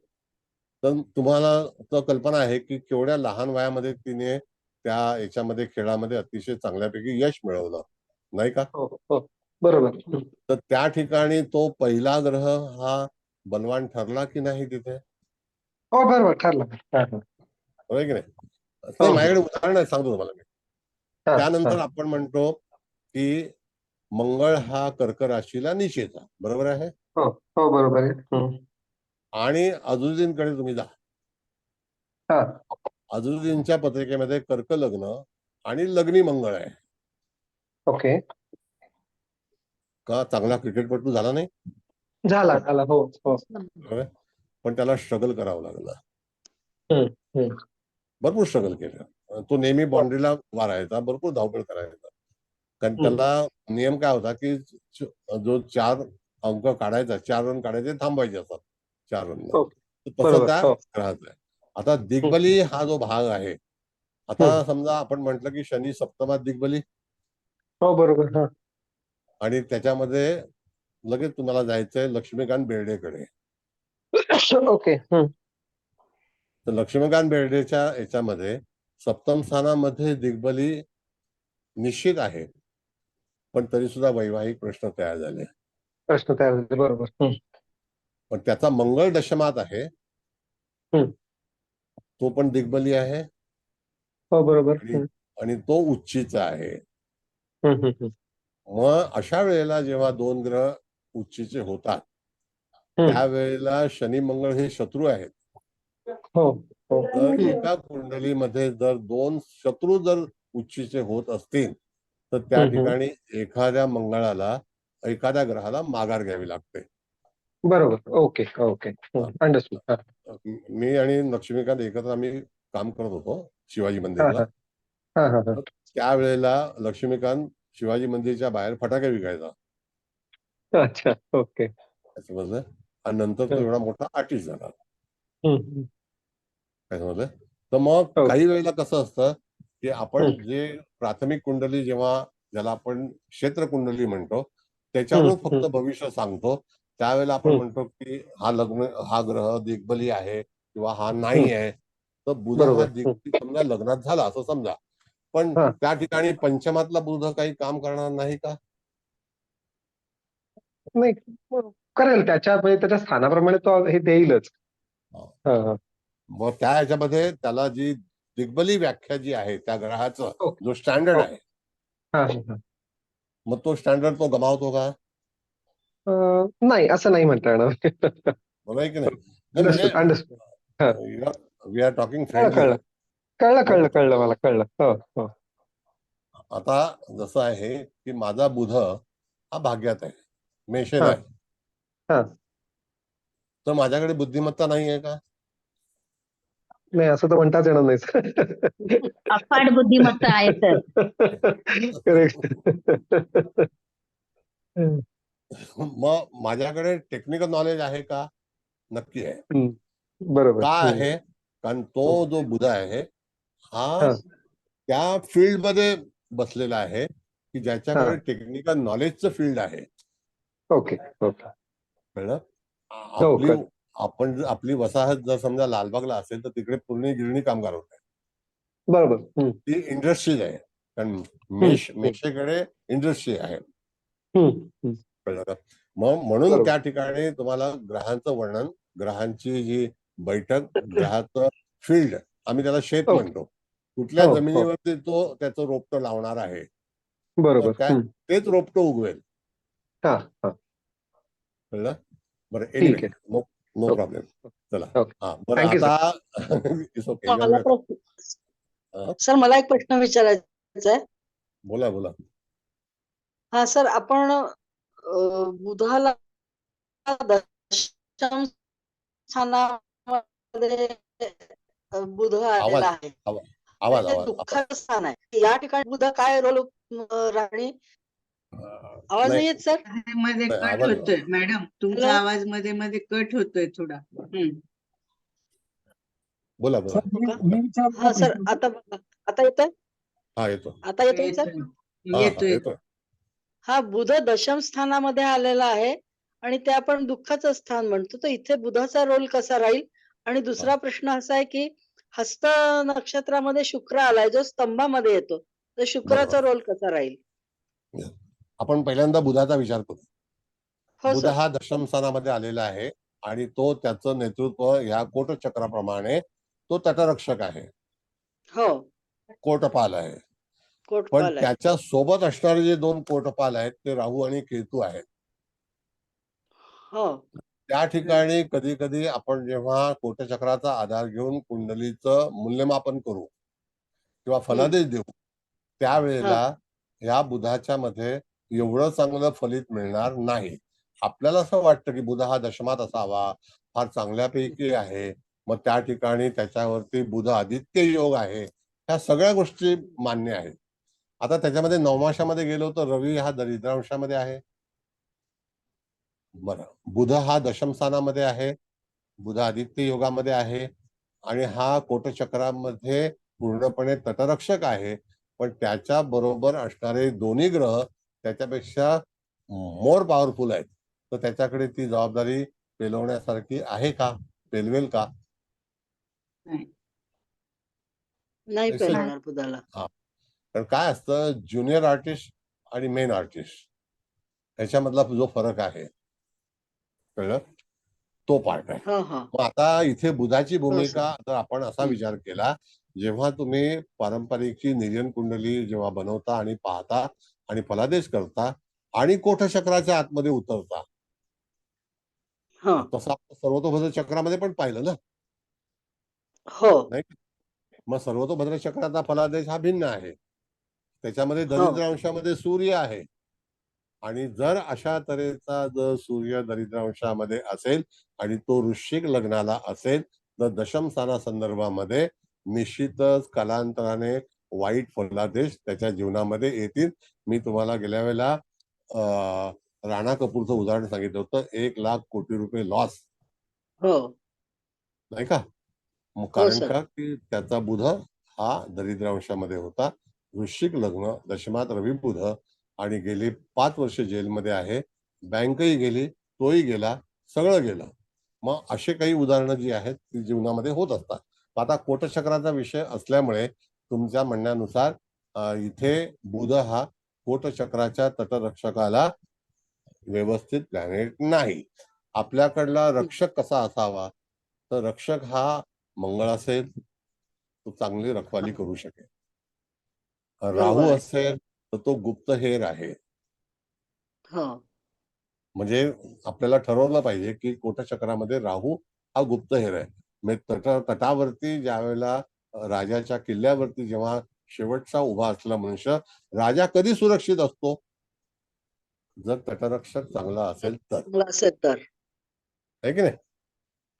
तर तुम्हाला तर कल्पना आहे की केवढ्या लहान वयामध्ये तिने त्या याच्यामध्ये खेळामध्ये अतिशय चांगल्यापैकी यश मिळवलं, नाही का? हो हो बरोबर. तर त्या ठिकाणी तो पहिला ग्रह हा बलवान ठरला की नाही तिथे, हो बरोबर ठरलं. हा हा. बरोबर की नाही? हो नाही, हो. माझ्याकडे उदाहरण आहे, सांगतो तुम्हाला मी. हा हा. त्यानंतर आपण म्हणतो की मंगळ हा कर्क राशीला निषेधा, बरोबर आहे? हो हो बरोबर आहे. आणि अजुदीनकडे तुम्ही जा. हा. अजुदीनच्या पत्रिकेमध्ये कर्क लग्न आणि लग्नी मंगळ आहे. ओके. का चांगला क्रिकेटपटू झाला नाही? झाला झाला. हो हो. बरोबर? पण त्याला स्ट्रगल करावं लागलं, हम्म, हम्म. भरपूर स्ट्रगल केलं. तो नेहमी हो. बाउंड्रीला उभा राहायचा, भरपूर धावपळ करायचा. कारण हम्म. त्याला नियम काय होता की जो 4 अंक काढायचा, 4 रन काढायचे, थांबवायचे असतात 4 रन. हो तसं बरोबर. त्या हो. ग्रहाचं आहे. आता हम्म, दिग्बली हा जो भाग आहे, आता हम्म. समजा आपण म्हटलं की शनी सप्तमात दिग्बली हो बरोबर. हा. आणि त्याच्यामध्ये लगेच तुम्हाला जायचंय लक्ष्मीकांत बेर्डेकडे. ओके. तर लक्ष्मीकांत बेर्डेच्या याच्यामध्ये सप्तम स्थानामध्ये दिग्बली निश्चित आहे, पण तरी सुद्धा वैवाहिक प्रश्न तयार झाले. प्रश्न तयार झाले, बरोबर. पण त्याचा मंगळ दशमात आहे, हम्म. तो पण दिग्बली आहे हो बरोबर. आणि आणि तो उच्चीचा आहे. हम्म. मग अशा वेळेला जेव्हा 2 ग्रह उच्चीचे होतात त्यावेळेला शनी मंगळ हे शत्रू आहेत. हो हो. तर एका कुंडलीमध्ये जर 2 शत्रू जर उच्चीचे होत असतील तर त्या ठिकाणी एखाद्या मंगळाला, एखाद्या ग्रहाला माघार घ्यावी लागते. बरोबर. Okay okay. अंडरस्टूड. मी आणि लक्ष्मीकांत एकत्र आम्ही काम करत होतो शिवाजी हा मंदिरला. हा हा हा. त्यावेळेला लक्ष्मीकांत शिवाजी मंदिरच्या बाहेर फटाके विकायचा, अच्छा. ओके. समजलं? आणि नंतर तो एवढा मोठा आर्टिस्ट झाला, हम्म. काय समजलं? तर मग हो. काही वेळेला कसं असतं की आपण जे प्राथमिक कुंडली, जेव्हा ज्याला आपण क्षेत्र कुंडली म्हणतो, त्याच्यावरून फक्त भविष्य सांगतो. त्यावेळेला आपण म्हणतो की हा ग्रह दिग्बली आहे किंवा हा नाही आहे. तर बुध हा बरोबर. दिग्बली समजा लग्नात झाला असं समजा, पण हा. त्या ठिकाणी पंचमातला बुध काही काम करणार नाही का? नाही, करेल त्याच्या म्हणजे त्याच्या स्थानाप्रमाणे तो हे देईलच. हा हा. मग त्या ह्याच्यामध्ये त्याला जी दिग्बली व्याख्या जी आहे त्या ग्रहाचं ओके. जो स्टँडर्ड आहे, हा हा. मग तो स्टँडर्ड तो गमावतो का? नाही, असं नाही म्हणता येणार. बरोबर आहे की नाही? नाही म्हणजे अंडरस्टूड अंडरस्टूड. हा. वी आर टॉकिंग कळलं फ्रेंडली. कळलं कळलं मग कळलं कळलं मला कळलं. हो हो. आता जसं आहे की माझा बुध हा भाग्यात आहे, मेषेत हा आहे, हा. तर माझ्याकडे बुद्धिमत्ता नाही आहे का? नाही, असं तर म्हणताच येणार नाही. अफाट बुद्धिमत्ता आहे सर. करेक्ट. मग माझ्याकडे टेक्निकल नॉलेज आहे का? नक्की आहे. बरोबर. का आहे? कारण तो जो बुध आहे हा हा. त्या फील्डमध्ये बसलेला आहे की ज्याच्याकडे टेक्निकल नॉलेजचं फील्ड आहे. ओके ओके कळलं? हो आपली आपली वसाहत जर समजा लालबागला असेल तर तिकडे पूर्ण गिरणी कामगार होते. बरोबर. ती इंडस्ट्रीज आहे, कारण मेशेकडे इंडस्ट्री आहे. कळलं का? मग म्हणून बरोबर. त्या ठिकाणी तुम्हाला ग्रहांचं वर्णन, ग्रहांची जी बैठक, ग्रहाचं फील्ड, आम्ही त्याला शेत ओके. म्हणतो, कुठल्या हो, हो. जमिनीवरती तो त्याचं रोपटं लावणार आहे, बरोबर. तेच रोपटं उगवेल. हा हा कळलं? बरं, ठीक एनिवे, आहे. No okay. प्रॉब्लेम. चला, ओके. हा बरं, Thank you, sir. आता इट्स ओके. मला सर मला एक प्रश्न विचारायचा आहे. बोला बोला. हा सर, आपण बुधाला दशम स्थानामध्ये बुध आलेला आहे. आवाज ते दुःखाचं स्थान आहे. या ठिकाणी बुध काय रोल राहणी? आवाज नाही येत सर? मध्ये नाही, कट आवाज- होतोय मॅडम, तुमचा Hello? आवाज मध्ये मध्ये कट होतोय थोडा. बोला बोला. हा सर, आता येतोय? हा, येतो. आता येतोय सर? येतोय. येतो. हा, बुध दशम स्थानामध्ये आलेला आहे आणि ते आपण दुःखाचं स्थान म्हणतो. तर इथे बुधाचा रोल कसा राहील? आणि दुसरा प्रश्न असा आहे की हस्त नक्षत्रामध्ये शुक्र आलाय जो स्तंभामध्ये येतो, तर शुक्राचा रोल कसा राहील? आपण पहिल्यांदा बुधाचा विचार करू. हो बुध सर. हा दशम स्थानामध्ये आलेला आहे आणि तो त्याचं नेतृत्व या कोटचक्राप्रमाणे तो तटरक्षक आहे, हो, कोटपाल आहे. पण कोटपाल आहे. त्याच्या सोबत असणारे जे दोन कोटपाल आहेत ते राहू आणि केतू आहेत. हो, त्या ठिकाणी कधी कधी आपण जेव्हा कोटचक्राचा आधार घेऊन कुंडलीचं मूल्यमापन करू किंवा फलादेश देऊ, त्यावेळेला या बुधाच्या मध्ये एवढं चांगलं फलित मिळणार नाही. आपल्याला असं वाटतं की बुध हा दशमात असावा, फार चांगल्यापैकी आहे, मग त्या ठिकाणी त्याच्यावरती बुध आदित्य योग आहे, ह्या सगळ्या गोष्टी मान्य आहेत. आता त्याच्यामध्ये नवमाशामध्ये गेलो तर रवी हा दरिद्रांशामध्ये आहे. बरं, बुध हा दशम स्थानामध्ये आहे, बुध आदित्य योगामध्ये आहे आणि हा कोटचक्रामध्ये पूर्णपणे तटरक्षक आहे. पण त्याच्या बरोबर असणारे दोन्ही ग्रह त्याच्यापेक्षा मोर पॉवरफुल आहेत. तर त्याच्याकडे ती जबाबदारी पेलवण्यासारखी आहे का? पेलवेल का? नाही तसं- पेलवणार बुधाला. कारण काय असतं, ज्युनियर आर्टिस्ट आणि मेन आर्टिस्ट ह्याच्यामधला जो फरक आहे, कळलं, तो पार्ट आहे. हा हा. मग आता इथे बुधाची सर. भूमिका जर आपण असा विचार केला, जेव्हा तुम्ही पारंपरिकची निर्जन कुंडली जेव्हा बनवता आणि पाहता आणि फलादेश करता आणि कोटचक्राच्या आतमध्ये उतरता, हा. तसं आपण सर्वतोभद्र चक्रामध्ये पण पाहिलं ना, हो, नाही? मग सर्वतोभद्र चक्राचा फलादेश हा भिन्न आहे. त्याच्यामध्ये हो. दरिद्र अंशामध्ये सूर्य आहे आणि जर अशा तऱ्हेचा जर सूर्य दरिद्र अंशामध्ये असेल आणि तो वृश्चिक लग्नाला असेल तर दशम स्थाना संदर्भामध्ये निश्चितच कालांतराने वाईट फलादेश त्याच्या जीवनामध्ये येतील. मी तुम्हाला गेल्या वेळेला राणा कपूरचं उदाहरण सांगितलं होतं, 1,00,000 कोटी रुपये लॉस, हो, नाही का? मग हो कारण सर. का की त्याचा बुध हा दरिद्र अंशामध्ये होता, वृश्चिक लग्न, दशमात रवी बुध, आणि गेली 5 वर्ष जेलमध्ये आहे, बँकही गेली, तोही गेला, सगळं गेलं. मग असे काही उदाहरणं जी आहेत ती जीवनामध्ये होत असतात. आता कोटचक्राचा विषय असल्यामुळे तुमच्या म्हणण्यानुसार इथे बुध हा कोटचक्राच्या तटरक्षकाला व्यवस्थित प्लॅनेट नाही. आपल्याकडला रक्षक कसा असावा, तर रक्षक हा मंगळ असेल, तो चांगली रखवाली करू शकेल. राहू बरोबर आहे. असेल तर तो गुप्तहेर आहे. हो, म्हणजे आपल्याला ठरवलं पाहिजे की कोटचक्रामध्ये राहू हा गुप्तहेर आहे. म्हणजे तटावरती ज्या वेळेला राजाच्या किल्ल्यावरती जेव्हा शेवटचा उभा असलेला मनुष्य, राजा कधी सुरक्षित असतो, जर तटरक्षक चांगला असेल तर, चांगलं असेल तर. आहे की नाही?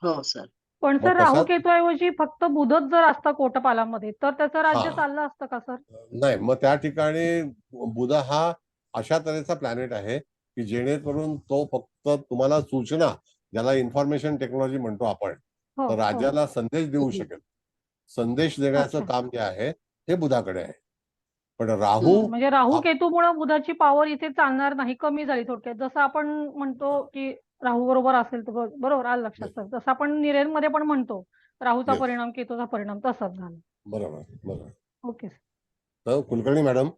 हो सर. पण मग सर राहू तशात- केतूऐवजी फक्त बुधच जर असता कोटपालामध्ये तर त्याचं राज्य हा. चाललं असतं का सर? नाही, मग त्या ठिकाणी बुध हा अशा तऱ्हेचा प्लॅनेट आहे की जेणेकरून तो फक्त तुम्हाला सूचना, ज्याला इन्फॉर्मेशन टेक्नॉलॉजी म्हणतो आपण, हो, तर हो. राज्याला संदेश देऊ शकेल. संदेश देण्याचं अच्छा. काम जे आहे हे बुधाकडे आहे. पण राहू म्हणजे राहू हा- केतूमुळे बुधाची पॉवर इथे चालणार नाही, कमी झाली थोडक्यात. जसं आपण म्हणतो की राहू बरोबर असेल तर बरोबर आलं लक्षात सर. जसं आपण मध्ये पण म्हणतो राहूचा Yes. परिणाम केतूचा परिणाम तसाच झाला. बरोबर बरोबर. Okay sir. तर कुलकर्णी मॅडम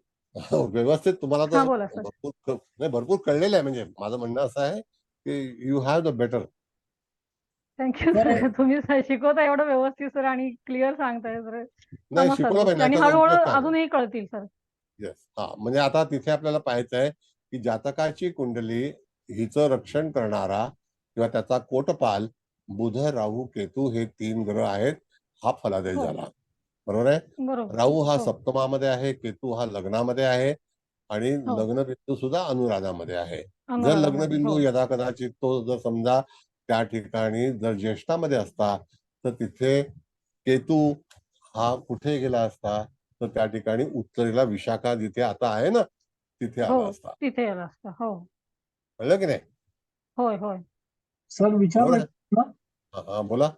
व्यवस्थित तुम्हाला हा तर बोला सर. भरपूर कळलेलं आहे. म्हणजे माझं म्हणणं असं आहे की you have the better. Thank you sir. तुम्ही शिकवता एवढं व्यवस्थित सर आणि क्लिअर सांगताय सर. नाही, समजतात शिकवलं गोष्टी पाहिजे, आणि त्याचा हळूहळू उपयोग काय? अजूनही कळतील सर. येस. हा, म्हणजे आता तिथे आपल्याला पाहायचं आहे की जातकाची कुंडली हिचं रक्षण करणारा किंवा त्याचा कोटपाल बुध, राहू, केतू हे 3 ग्रह आहेत. हा फलादेश हो. झाला. बरोबर आहे. बरोबर. राहू हा हो. सप्तमामध्ये आहे, केतू हा लग्नामध्ये आहे आणि हो. लग्नबिंदू सुद्धा अनुराधामध्ये आहे. जर अनुराधामध्ये. लग्नबिंदू हो. यदा कदाचित तो जर समजा त्या ठिकाणी जर ज्येष्ठामध्ये असता तर तिथे केतू हा कुठे गेला असता, तर त्या ठिकाणी उत्तरेला विशाखा जिथे आता आहे ना तिथे आला हो असता. तिथे आला असता. हो. कळलं की नाही? होय होय. सर बरोबर विचारलं आहे. ना, हा, बोला.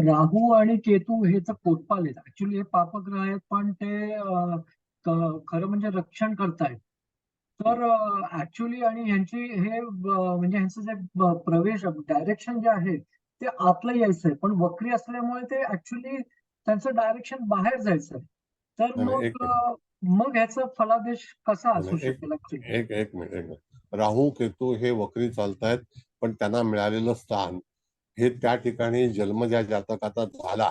राहू आणि केतू हे तर पोटपाल आहेत. ऍक्च्युली हे पापग्रह आहेत, पण ते खरं म्हणजे रक्षण करतायत. तर ऍक्च्युली आणि ह्यांची हे म्हणजे ह्यांचं जे प्रवेश डायरेक्शन जे आहे ते आतलं यायचंय, पण वक्री असल्यामुळे ते ऍक्च्युली त्यांचं डायरेक्शन बाहेर जायचंय. तर नाही, नाही, मग एक मिनिट मग ह्याचा फलादेश कसा असू नाही, एक शकेल actually? एक एक मिनिट एक मिनिट. राहू केतू हे वक्री चालतायत, पण त्यांना मिळालेलं स्थान हे त्या ठिकाणी जन्म ज्या जातकाचा झाला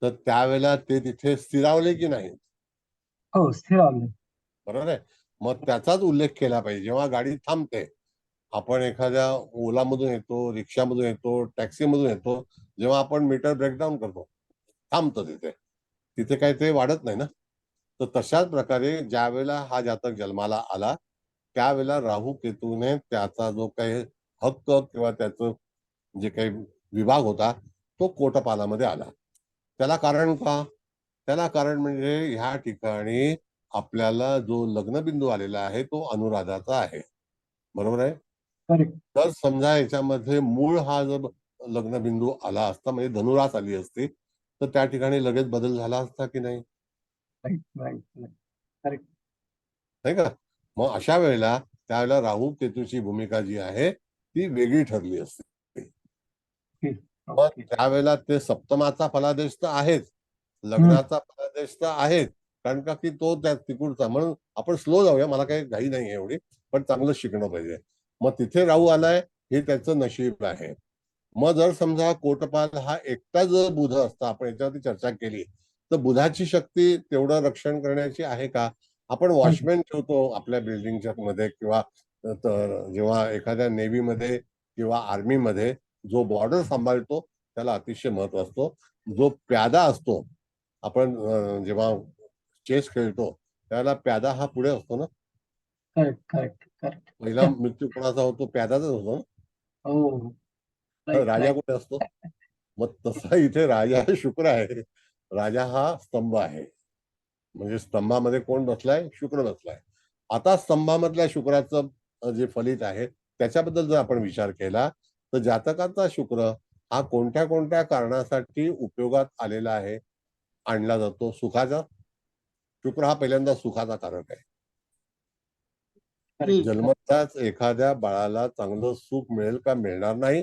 तर त्यावेळेला ते तिथे स्थिरावले की नाही? हो, स्थिर आले. बरोबर आहे. मग त्याचाच उल्लेख केला पाहिजे. जेव्हा गाडी थांबते, आपण एखाद्या ओलामधून येतो, रिक्षामधून येतो, टॅक्सीमधून येतो, जेव्हा आपण मीटर ब्रेकडाऊन करतो थांबतो तिथे, तिथे काही ते वाढत नाही ना. तर तशाच प्रकारे ज्या वेळेला हा जातक जन्माला आला त्यावेळेला राहू केतूने त्याचा जो काही हक्क किंवा त्याचं जे काही विभाग होता तो कोटपालामध्ये आला. त्याला कारण का? त्याला कारण म्हणजे ह्या ठिकाणी आपल्याला जो लग्नबिंदू आलेला आहे तो अनुराधाचा आहे. बरोबर आहे. करेक्ट. तर समजा याच्यामध्ये मूळ हा जर लग्नबिंदू आला असता म्हणजे धनुरास आली असती तर त्या ठिकाणी लगेच बदल झाला असता की नाही? Right right correct. नाही का? मग अशा वेळेला त्यावेळेला राहू केतूची भूमिका जी आहे ती वेगळी ठरली असते. मग ओके. त्यावेळेला ते सप्तमाचा फलादेश तर आहेच, लग्नाचा फलादेश तर आहेच, कारण का की तो त्या तिकडचा. म्हणून आपण स्लो जाऊया, मला काही घाई नाही एवढी, पण चांगलं शिकणं पाहिजे. मग तिथे राहू आलाय हे त्याचं नशीब आहे. मग जर समजा कोटपाल हा एकटा जर बुध असता, आपण याच्यावरती चर्चा केली, तर बुधाची शक्ती तेवढं रक्षण करण्याची आहे का? आपण वॉचमॅन ठेवतो आपल्या बिल्डिंगच्या मध्ये किंवा जेव्हा एखाद्या नेव्हीमध्ये किंवा आर्मीमध्ये जो बॉर्डर सांभाळतो त्याला अतिशय महत्व असतो. जो प्यादा असतो, आपण जेव्हा चेस खेळतो त्यावेळेला प्यादा हा पुढे असतो ना. Correct correct correct. पहिला मृत्यू कोणाचा होतो? प्यादाचाच होतो ना. हो. तर राजा कुठे असतो? मग तसा इथे राजा शुक्र आहे. राजा हा स्तंभ आहे. म्हणजे स्तंभामध्ये कोण बसलाय? शुक्र बसलाय. आता स्तंभामधल्या शुक्राचं जे फलित आहे त्याच्याबद्दल जर आपण विचार केला तर जातकाचा शुक्र हा कोणत्या कोणत्या कारणासाठी उपयोगात आलेला आहे, आणला जातो? सुखाचा. शुक्र हा पहिल्यांदा सुखाचा कारक आहे. जन्मताच एखाद्या बाळाला चांगलं सुख मिळेल का मिळणार नाही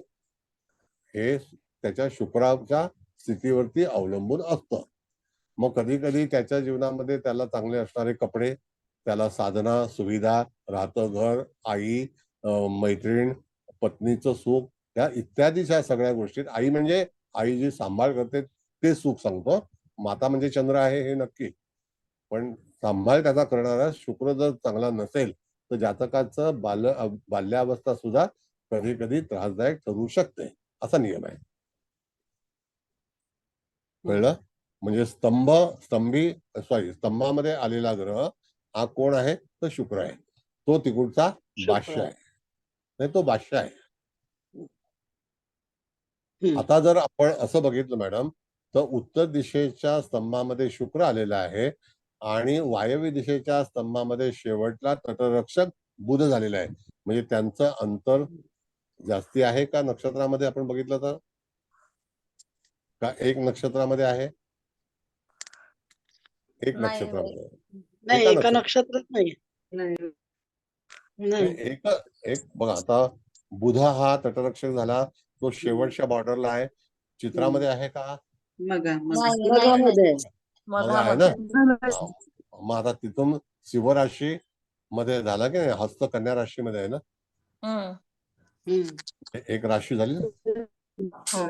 हे त्याच्या शुक्राच्या स्थितीवरती अवलंबून असतं. मग कधी कधी त्याच्या जीवनामध्ये त्याला चांगले असणारे कपडे, त्याला साधना सुविधा, राहतं घर, आई, मैत्रीण, पत्नीचं सुख, या इत्यादीच्या सगळ्या गोष्टीत आई म्हणजे आई जी सांभाळ करते ते सुख सांगतो. माता म्हणजे चंद्र आहे हे नक्की, पण सांभाळ त्याचा करणारा शुक्र जर चांगला नसेल तर जातकाचं बाल्यावस्था सुद्धा कधी कधी त्रासदायक ठरू शकते. असा नियम आहे. कळलं? म्हणजे स्तंभामध्ये आलेला ग्रह हा कोण आहे? तर शुक्र आहे. तो तिकडचा बादशाह आहे. नाही, तो बादशाह आहे. आता जर आपण असं बघितलं मॅडम तर उत्तर दिशेच्या स्तंभामध्ये शुक्र आलेला आहे आणि वायव्य दिशेच्या स्तंभामध्ये शेवटला तटरक्षक बुध झालेला आहे. म्हणजे त्यांचं अंतर जास्ती आहे का नक्षत्रामध्ये आपण बघितलं तर? का एक नक्षत्रामध्ये आहे? एक नाही नक्षत्रामध्ये नाही एका एका नक्षत्रात नक्षत्रात नाही नाही नाही एक बघा आता बुध हा तटरक्षक झाला, तो शेवटच्या बॉर्डरला आहे. चित्रामध्ये आहे का? मगा नाही मगामध्ये आहे. मग आहे ना. हा. मग आता तिथून सिंह राशी मध्ये झाला की नाही, हस्त कन्या राशीमध्ये आहे ना. हम्म. एक राशी झाली ना,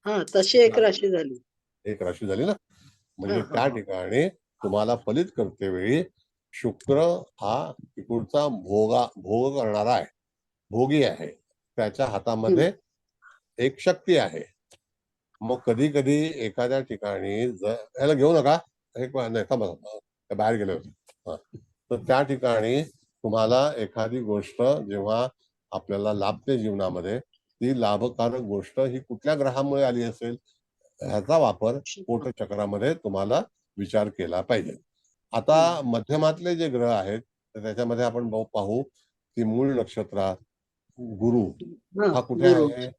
हा तशी एक राशी झाली. एक राशी झाली ना. म्हणजे हो, हो, त्या हो. ठिकाणी तुम्हाला फलित करते वेळी शुक्र हा तिकडचा भोग करणारा आहे, भोगी आहे. त्याच्या हातामध्ये एक शक्ती आहे. मग कधी कधी एखाद्या ठिकाणी याला घेऊ नका, एक नाही थांबा थांबा, ते बाहेर गेले होते. हा. तर त्या ठिकाणी तुम्हाला एखादी गोष्ट जेव्हा आपल्याला लाभते जीवनामध्ये, ती लाभकारक गोष्ट ही कुठल्या ग्रहामुळे आली असेल ह्याचा वापर पोटचक्रामध्ये तुम्हाला विचार केला पाहिजे. आता मध्यमातले जे ग्रह आहेत तर त्याच्यामध्ये आपण पाहू की मूळ नक्षत्रात गुरु हा कुठे गुरु. आहे,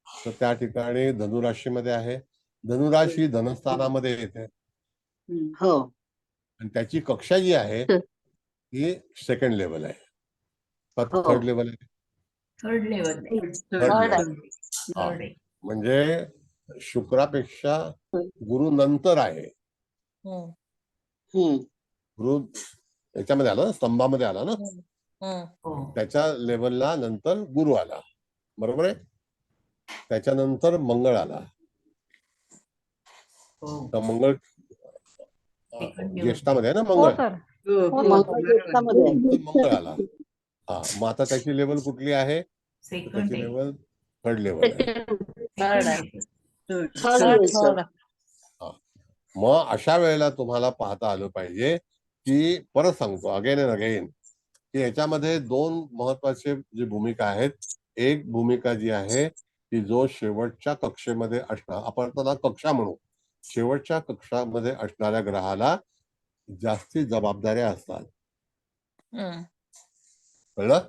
तर त्या ठिकाणी धनुराशीमध्ये आहे. धनुराशी धनस्थानामध्ये येते हम्म. हो आणि त्याची कक्षा जी आहे ती सेकंड लेवल आहे का हो. थर्ड लेवल आहे? Third level third level. हा. म्हणजे शुक्रापेक्षा गुरु नंतर आहे. हम्म. गुरु याच्यामध्ये आला ना, स्तंभामध्ये आला ना, त्याच्या लेवलला नंतर गुरु आला, बरोबर आहे. त्याच्यानंतर मंगळ आला. तर मंगळ ज्येष्ठामध्ये आहे ना हो मंगळ. सर हो, हो, हो, मंगळ बरोबर. ज्येष्ठामध्ये आहे. तर मंगळ आला. हा. मग आता त्याची लेवल कुठली आहे? तर त्याची लेवल थर्ड लेवल आहे. थर्ड. थर्ड यायचं. हा. मग अशा वेळेला तुम्हाला पाहता आलं पाहिजे की, परत सांगतो अगेन अँड अगेन, की याच्यामध्ये दोन महत्वाचे जी भूमिका आहेत. एक भूमिका जी आहे की जो शेवटच्या कक्षेमध्ये असणार, आपण त्याला कक्षा म्हणू, शेवटच्या कक्षामध्ये असणाऱ्या ग्रहाला जास्ती जबाबदाऱ्या असतात. कळलं?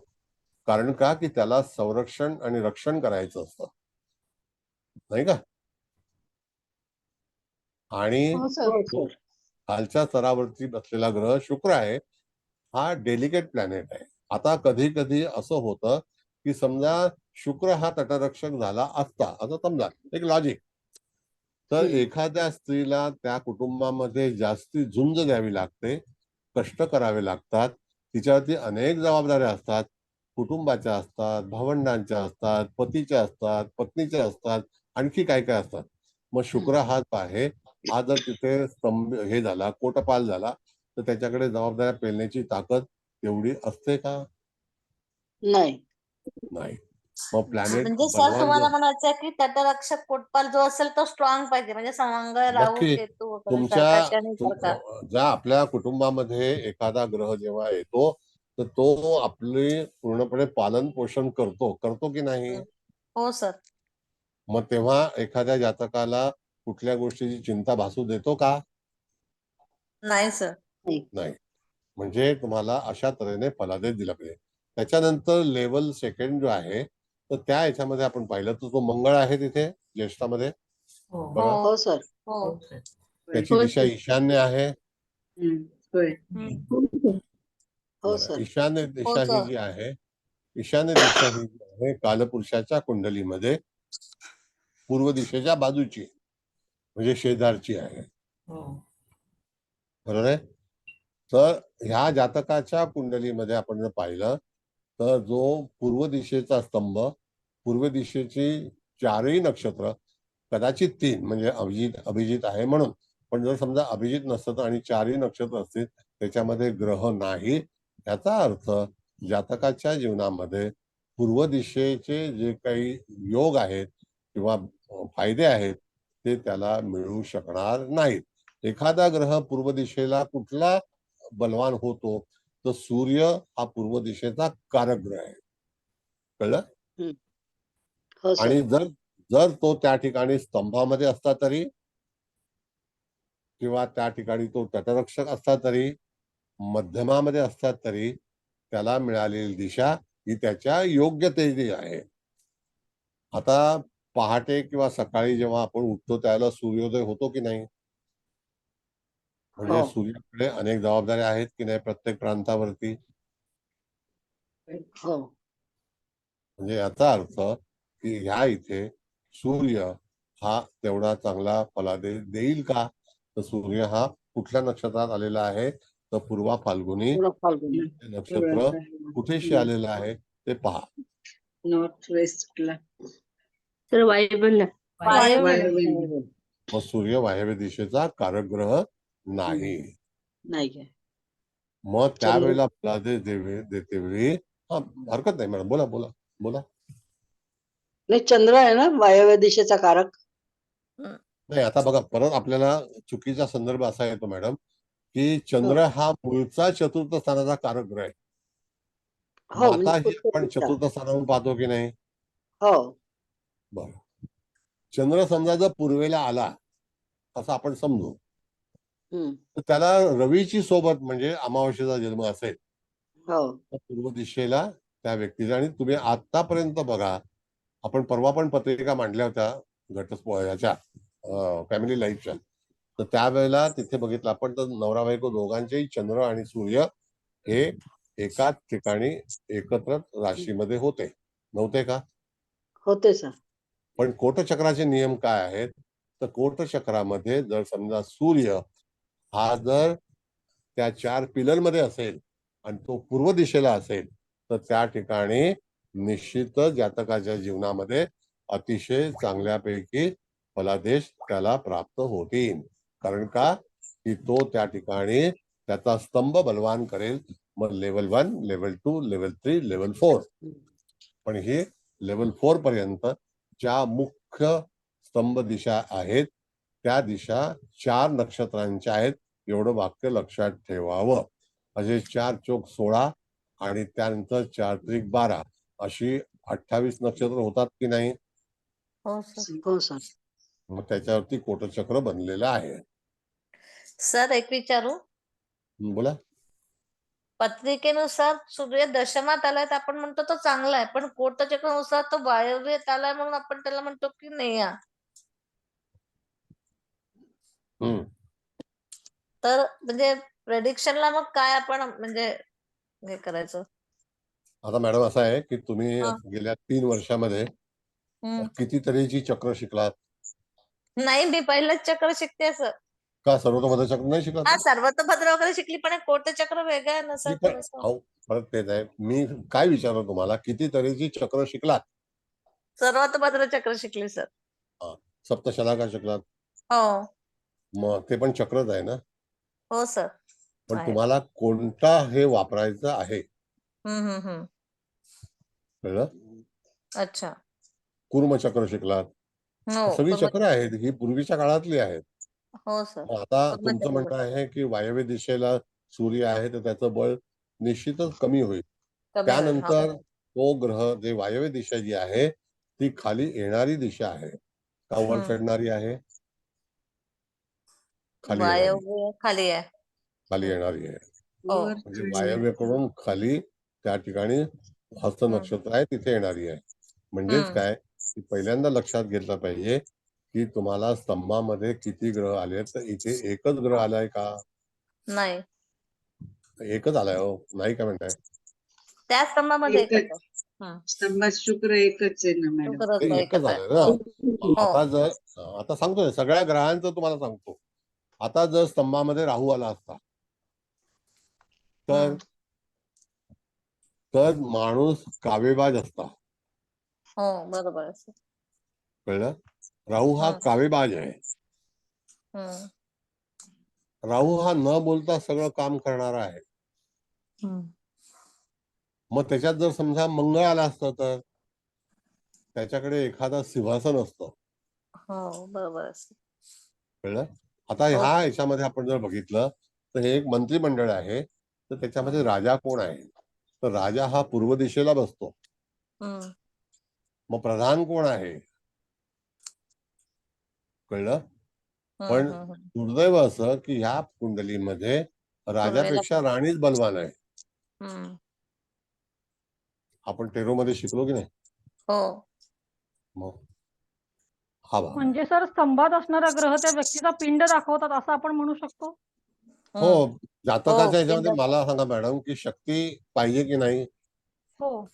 कारण का की त्याला संरक्षण आणि रक्षण करायचं असतं, नाही का. आणि हो सर हो सर. खालच्या स्तरावरती बसलेला ग्रह शुक्र आहे, हा डेलिकेट प्लॅनेट आहे. आता कधी कधी असं होतं की समजा शुक्र हा तटरक्षक झाला असता, असं समजा एक लॉजिक, तर एखाद्या स्त्रीला त्या कुटुंबामध्ये जास्ती झुंज द्यावी लागते, कष्ट करावे लागतात, तिच्यावरती अनेक जबाबदाऱ्या असतात, कुटुंबाच्या असतात, भावंडांच्या असतात, पतीच्या असतात, पत्नीच्या असतात, आणखी काय काय असतात. मग शुक्र हाच आहे, हा जर तिथे स्तंभ हे झाला, कोटपाल झाला, तर त्याच्याकडे जबाबदाऱ्या पेलण्याची ताकद तेवढी असते का? नाही. नाही. मग प्लॅनेट म्हणजे सर बलवान तुम्हाला जर म्हणायचं आहे की तटरक्षक कोटपाल जो असेल तो स्ट्रॉंग पाहिजे, म्हणजे मंगळ राहू नक्की केतू वगैरे तुमच्या सारखा शनी सारखा. ज्या आपल्या कुटुंबामध्ये एखादा ग्रह जेव्हा येतो, तर तो आपले पूर्णपणे पालन पोषण करतो, करतो की नाही. हो सर. मग तेव्हा एखाद्या जातकाला कुठल्या गोष्टीची चिंता भासू देतो का? नाही सर. नाही. म्हणजे तुम्हाला अशा तऱ्हेने फलादेश दिला पाहिजे. त्याच्यानंतर लेवल सेकंड जो आहे, तर त्या याच्यामध्ये आपण पाहिलं तर तो मंगळ आहे तिथे ज्येष्ठामध्ये, बघा हो सर. हो. त्याची दिशा ईशान्य आहे. होय. हो बरं. सर. ईशान्य हो दिशा ही सर. जी आहे, ईशान्य दिशा ही जी आहे कालपुरुषाच्या कुंडलीमध्ये पूर्व दिशेच्या बाजूची, म्हणजे शेजारची आहे, बरोबर आहे. तर ह्या जातकाच्या कुंडलीमध्ये आपण जर पाहिलं तर जो पूर्व दिशेचा स्तंभ, पूर्व दिशेची चारही नक्षत्र, कदाचित 3 म्हणजे अभिजित आहे म्हणून, पण जर समजा अभिजित नसतं आणि चारही नक्षत्र असतील त्याच्यामध्ये ग्रह नाही, याचा अर्थ जातकाच्या जीवनामध्ये पूर्व दिशेचे जे काही योग आहेत किंवा फायदे आहेत ते त्याला मिळू शकणार नाहीत. एखादा ग्रह पूर्व दिशेला कुठला बलवान होतो, तर सूर्य हा पूर्व दिशेचा कारक ग्रह आहे, कळलं. हो सर. आणि जर जर तो त्या ठिकाणी स्तंभामध्ये असता तरी, किंवा त्या ठिकाणी तो तटरक्षक असता तरी, मध्यमामध्ये असतात तरी, त्याला मिळालेली दिशा ही त्याच्या योग्यतेची आहे. आता पहाटे किंवा सकाळी जेव्हा आपण उठतो त्यावेळेला सूर्योदय होतो की नाही, म्हणजे हो. सूर्याकडे अनेक जबाबदाऱ्या आहेत की नाही प्रत्येक प्रांतावरती. हो. म्हणजे याचा अर्थ की ह्या इथे सूर्य हा तेवढा चांगला फलादेश देईल का? तर सूर्य हा कुठल्या नक्षत्रात आलेला आहे? तर पूर्वा फाल्गुनी पूर्ण फाल्गुनी. हे नक्षत्र कुठेशी आलेलं आहे ते पहा. नॉर्थ वेस्टला. तर वायुव्य वायव्य. मग सूर्य वायव्य दिशेचा कारक ग्रह नाही. नाही आहे. मग त्यावेळेला फलादेश देते वेळी हा हरकत नाही मॅडम, बोला बोला बोला. नाही, चंद्र आहे ना वायव्य दिशेचा कारक. नाही, आता बघा परत आपल्याला चुकीचा संदर्भ असा येतो मॅडम की चंद्र हा मूळचा चतुर्थ स्थानाचा कारक ग्रह आहे. हो, मग आता हे म्हणजे आपण चतुर्थ स्थानावरून पाहतो की नाही. हो. बरं, चंद्र समजा जर पूर्वेला आला असं आपण समजू, हम्म. तर त्याला रवीची सोबत म्हणजे अमावस्येचा जन्म असेल हो. तर पूर्व दिशेला त्या व्यक्तीचा. आणि तुम्ही आतापर्यंत बघा, आपण परवा पण पत्रिका मांडल्या होत्या घटस्फोटाच्या फॅमिली लाईफच्या, तर त्यावेळेला तिथे बघितलं आपण तर नवरा बायको दोघांचेही चंद्र आणि सूर्य हे एकाच ठिकाणी एकत्र राशीमध्ये होते, नव्हते का? होते सर. पण कोटचक्राचे नियम काय आहेत? तर कोटचक्रामध्ये जर समजा सूर्य हा जर त्या 4 पिलर मध्ये असेल आणि तो पूर्व दिशेला असेल तर त्या ठिकाणी निश्चितच जातकाच्या जीवनामध्ये अतिशय चांगल्यापैकी फलादेश त्याला प्राप्त होतील. कारण का की तो त्या ठिकाणी त्याचा स्तंभ बलवान करेल. मग लेवल 1, लेवल 2, लेवल 3, लेवल 4. पण हे लेवल 4 पर्यंत ज्या मुख्य स्तंभ दिशा आहेत त्या दिशा 4 नक्षत्रांच्या आहेत. एवढं वाक्य लक्षात ठेवावं. म्हणजे 4 चोक 16 आणि त्यानंतर 4 त्रिक 12 अशी 28 नक्षत्र होतात की नाही. हो सर. हो सर. मग त्याच्यावरती कोटचक्र बनलेलं आहे. सर एक विचारू, बोला. पत्रिकेनुसार सूर्य दशमात आलाय तर आपण म्हणतो तो चांगला आहे, पण कोटचक्रानुसार तो वायव्येत आलाय म्हणून आपण त्याला म्हणतो की नाही. तर म्हणजे प्रेडिक्शनला मग काय आपण म्हणजे हे करायचं? आता मॅडम असं आहे की तुम्ही हा. गेल्या 3 वर्षामध्ये कितीतरीची चक्र शिकलात नाही, मी पहिलंच चक्र शिकते सर. का? सर्वतोपरी चक्र नाही शिकलात? हा, सर्वतोभद्र वगैरे शिकली, पण कोटचक्र वेगळं आहे ना सर मी पण थोडंसं. परत तेच आहे, मी काय विचारतो तुम्हाला, कितीतरीची चक्र शिकलात? सर्वतोभद्र चक्र शिकली सर. सप्तशलाका शिकलात? हो मग ते पण चक्रच आहे ना. हो सर. पण आहे. तुम्हाला कोणता हे वापरायचं आहे हम्म. कळलं? अच्छा. कूर्मचक्र शिकलात? हो सगळी पूर्ण- चक्र आहेत, ही पूर्वीच्या काळातली आहेत. हो सर. मग आता पूर्ण तुमचं चक्र. म्हणणं आहे की वायव्य दिशेला सूर्य आहे तर त्याचं बळ निश्चितच कमी होईल. कमी होईल. हा. त्यानंतर तो ग्रह जे वायव्य दिशा जी आहे ती खाली येणारी दिशा आहे का वर चढणारी आहे? खाली येणारी, वायव्य खाली आहे. खाली येणारी आहे. हो. म्हणजे वायव्येकडून खाली त्या ठिकाणी हस्त नक्षत्र आहे तिथे येणारी आहे. म्हणजेच काय की पहिल्यांदा लक्षात घेतलं पाहिजे की तुम्हाला स्तंभामध्ये किती ग्रह आले, तर इथे एकच ग्रह आलाय का? नाही, एकच आलाय हो, नाही काय म्हणताय? त्या स्तंभामध्ये एकच. एकच आहे. स्तंभात शुक्र एकच आहे ना मॅडम. शुक्र ते एकच एकच आहे. आलंय ना. हो. आता जर आता सांगतोय सगळ्या ग्रहांचं तुम्हाला सांगतो. आता जर स्तंभामध्ये राहू आला असता तर तर माणूस कावेबाज असता. हो बरोबर आहे सर. कळलं? राहू हा कावेबाज आहे. हम्म. राहू हा न बोलता सगळं काम करणारा आहे. मग त्याच्यात जर समजा मंगळ आला असतं तर त्याच्याकडे एखादा सिंहासन असतं. हो बरोबर आहे सर. कळलं? आता ह्या याच्यामध्ये आपण जर बघितलं तर हे एक मंत्रिमंडळ आहे, तर त्याच्यामध्ये राजा कोण आहे? तर राजा हा पूर्व दिशेला बसतो. मग प्रधान कोण आहे? कळलं? पण दुर्दैव असं की ह्या कुंडलीमध्ये राजापेक्षा राणीच बलवान आहे. आपण टेरो मध्ये शिकलो की नाही? हो. मग हा भाग म्हणजे सर स्तंभात असणारा ग्रह त्या व्यक्तीचा पिंड दाखवतात असं आपण म्हणू शकतो. हो, जातकाच्या ह्याच्यामध्ये केंद्रात. मला सांगा मॅडम की शक्ती पाहिजे की नाही? हो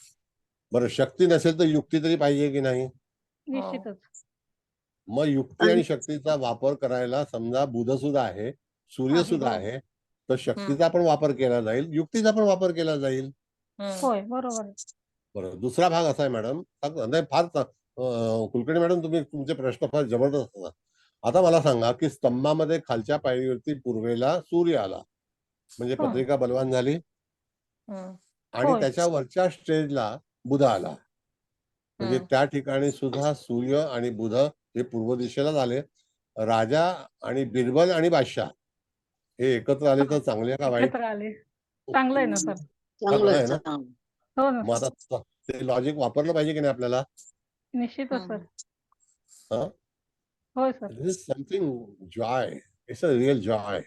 बरं, शक्ती नसेल तर युक्ती तरी पाहिजे की नाही? निश्चितच. मग युक्ती आणि आणि शक्तीचा वापर करायला समजा बुध सुद्धा आहे, सूर्य आहे सुद्धा हो. आहे, तर शक्तीचा पण वापर केला जाईल, युक्तीचा पण वापर केला जाईल. होय बरोबर आहे. बरं, दुसरा भाग असा आहे मॅडम, नाही फार कुलकर्णी मॅडम तुम्ही तुमचे प्रश्न फार जबरदस्त असतात. आता मला सांगा की स्तंभामध्ये खालच्या पायरीवरती पूर्वेला सूर्य आला म्हणजे हं. पत्रिका बलवान झाली, आणि होय त्याच्या वरच्या स्टेजला बुध आला म्हणजे त्या ठिकाणी सुद्धा सूर्य आणि बुध हे पूर्व दिशेला झाले. राजा आणि बिरबल आणि बादशाह हे एकत्र आले तर चांगले का वाईट? एकत्र आले. चांगलं आहे ना सर. चांगलं चांगलं आहे आहे ना? चांगलं. हो ना मग सर. आता ते लॉजिक वापरलं पाहिजे की नाही आपल्याला? निश्चितच सर. हा, होय sir. This is something Joy, it's a real Joy.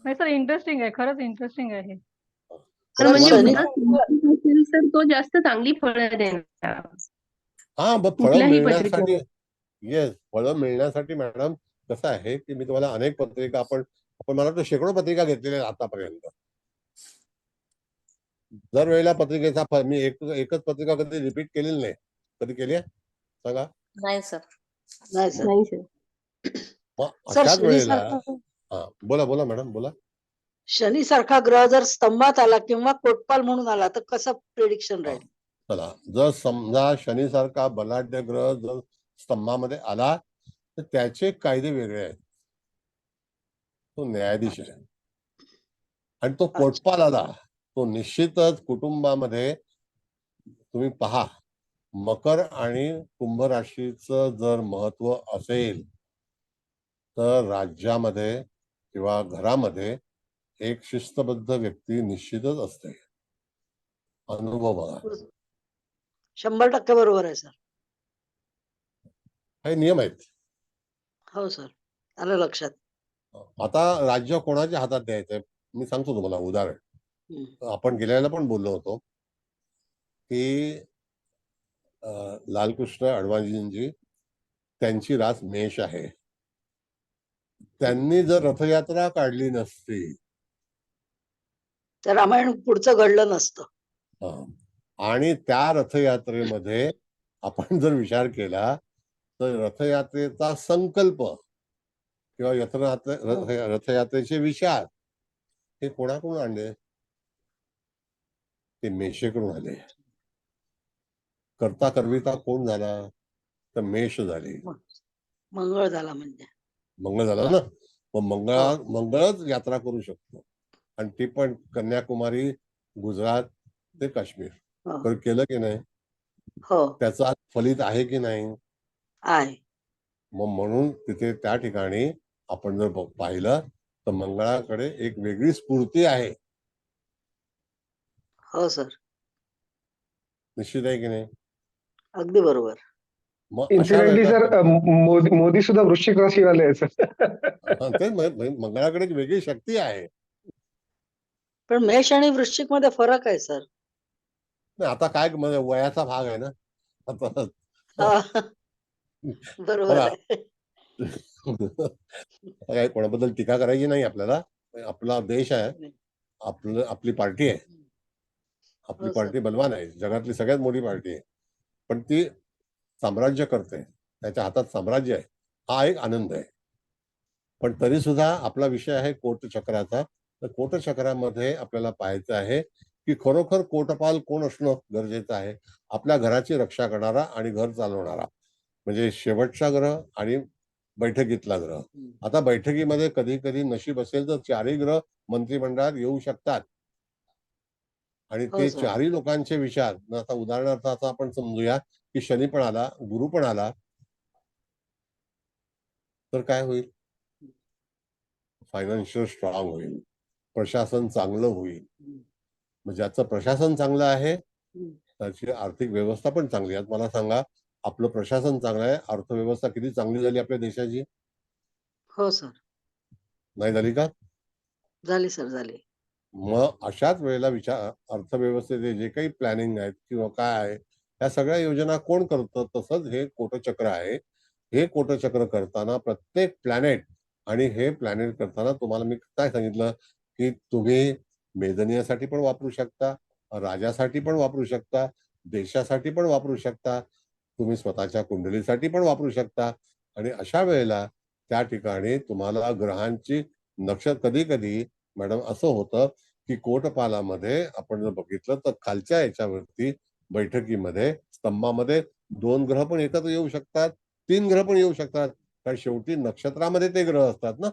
नाही सर इंटरेस्टिंग आहे. खरंच इंटरेस्टिंग आहे हे. पण सर म्हणजे शनी बुध असेल तर तो जास्त चांगली फळं देणार हा, मग फळं कुठल्याही मिळण्यासाठी, पत्रिकेमध्ये. येस, फळं मिळण्यासाठी मॅडम कसं आहे की मी तुम्हाला अनेक पत्रिका आपण आपण मला वाटतं शेकडो पत्रिका घेतलेल्या आहेत आतापर्यंत. दरवेळेला पत्रिकेचा मी एकच पत्रिका कधी रिपीट केलेली नाही. कधी केली आहे सांगा? नाही सर. नाही सर. नाही सर. मग सर अशाच वेळेला शनीसारखा हा, बोला बोला मॅडम बोला. शनीसारखा ग्रह जर स्तंभात आला किंवा कोटपाल म्हणून आला तर कसं प्रेडिक्शन राहील? चला, जर समजा शनीसारखा बलाढ्य ग्रह जर स्तंभामध्ये आला तर त्याचे कायदे वेगळे आहेत. तो न्यायाधीश आहे आणि तो कोटपाल आला, तो निश्चितच कुटुंबामध्ये तुम्ही पहा, मकर आणि कुंभ राशीचं जर महत्व असेल तर राज्यामध्ये किंवा घरामध्ये एक शिस्तबद्ध व्यक्ती निश्चितच असते. अनुभव बघा, 100% बरोबर आहे सर. हे नियम आहेत. हो सर आलं लक्षात. आता राज्य कोणाच्या हातात द्यायचंय मी सांगतो तुम्हाला उदाहरण. हम्म. आपण गेल्याला पण बोललो होतो की लालकृष्ण अडवाणीजी त्यांची रास मेष आहे. त्यांनी जर रथयात्रा काढली नसती तर रामायण पुढचं घडलं नसतं. आणि त्या रथयात्रेमध्ये आपण जर विचार केला तर रथयात्रेचा संकल्प किंवा रथयात्रेचे विचार हे कोणाकडून आणले? ते मेषेकडून आले. करता करविता कोण झाला? तर मेष झाले. मंगळ झाला म्हणजे. मंगळ झाला ना. मग मंगळच यात्रा करू शकतो आणि ती पण कन्याकुमारी, गुजरात ते काश्मीर. तर केलं की नाही? हो त्याचा फलित आहे की नाही? आहे. मग म्हणून तिथे त्या ठिकाणी आपण जर पाहिलं तर मंगळाकडे एक वेगळी स्फूर्ती आहे. हो सर निश्चित आहे की नाही? अगदी बरोबर. मग अशा इन्सिडेंटली वेळेला सर मोदी सुद्धा वृश्चिक राशीवाले आहेत सर. ते मंगळाकडे एक वेगळी शक्ती आहे. पण मेष आणि वृश्चिक मध्ये फरक आहे सर. नाही, आता काय म्हणजे वयाचा भाग आहे ना आता. बरोबर बघा, आहे. काय कोणाबद्दल टीका करायची नाही आपल्याला. आपला देश आहे, आपली पार्टी आहे, आपली हो सर. पार्टी बलवान आहे, जगातली सगळ्यात मोठी पार्टी आहे, पण ती साम्राज्य करते, त्याच्या हातात साम्राज्य आहे, हा एक आनंद आहे. पण तरी सुद्धा आपला विषय आहे कोटचक्राचा. तर कोटचक्रामध्ये आपल्याला पाहायचं आहे की खरोखर कोटपाल कोण असणं गरजेचं आहे. आपल्या घराची रक्षा करणारा आणि घर चालवणारा म्हणजे शेवटचा ग्रह आणि बैठकीतला ग्रह. आता बैठकीमध्ये कधी कधी नशीब असेल तर 4ही ग्रह मंत्रिमंडळात येऊ शकतात आणि हो ते सर. 4ही लोकांचे विचार, आता उदाहरणार्थ आता आपण समजूया की शनी पण आला, गुरु पण आला, तर काय होईल? फायनान्शियल स्ट्रॉंग होईल, प्रशासन चांगलं होईल. मग ज्याचं प्रशासन चांगलं आहे त्याची आर्थिक व्यवस्था पण चांगली आहे. मला सांगा, आपलं प्रशासन चांगलं आहे, अर्थव्यवस्था किती चांगली झाली आपल्या देशाची? हो सर नाही झाली का? झाली सर झाली. मग अशाच वेळेला विचार, अर्थव्यवस्थेचे जे काही प्लॅनिंग आहेत किंवा काय आहे या सगळ्या योजना कोण करतं? तसंच हे कोटचक्र आहे. हे कोटचक्र करताना प्रत्येक प्लॅनेट, आणि हे प्लॅनेट करताना तुम्हाला मी काय सांगितलं की तुम्ही मेदनीयासाठी पण वापरू शकता, राजासाठी पण वापरू शकता, देशासाठी पण वापरू शकता, तुम्ही स्वतःच्या कुंडलीसाठी पण वापरू शकता. आणि अशा वेळेला त्या ठिकाणी तुम्हाला ग्रहांची कधी कधी मॅडम असं होतं की कोटपालामध्ये आपण जर बघितलं तर खालच्या याच्यावरती बैठकीमध्ये स्तंभामध्ये 2 ग्रह पण एकत्र येऊ शकतात, 3 ग्रह पण येऊ शकतात, कारण शेवटी नक्षत्रामध्ये ते ग्रह असतात ना.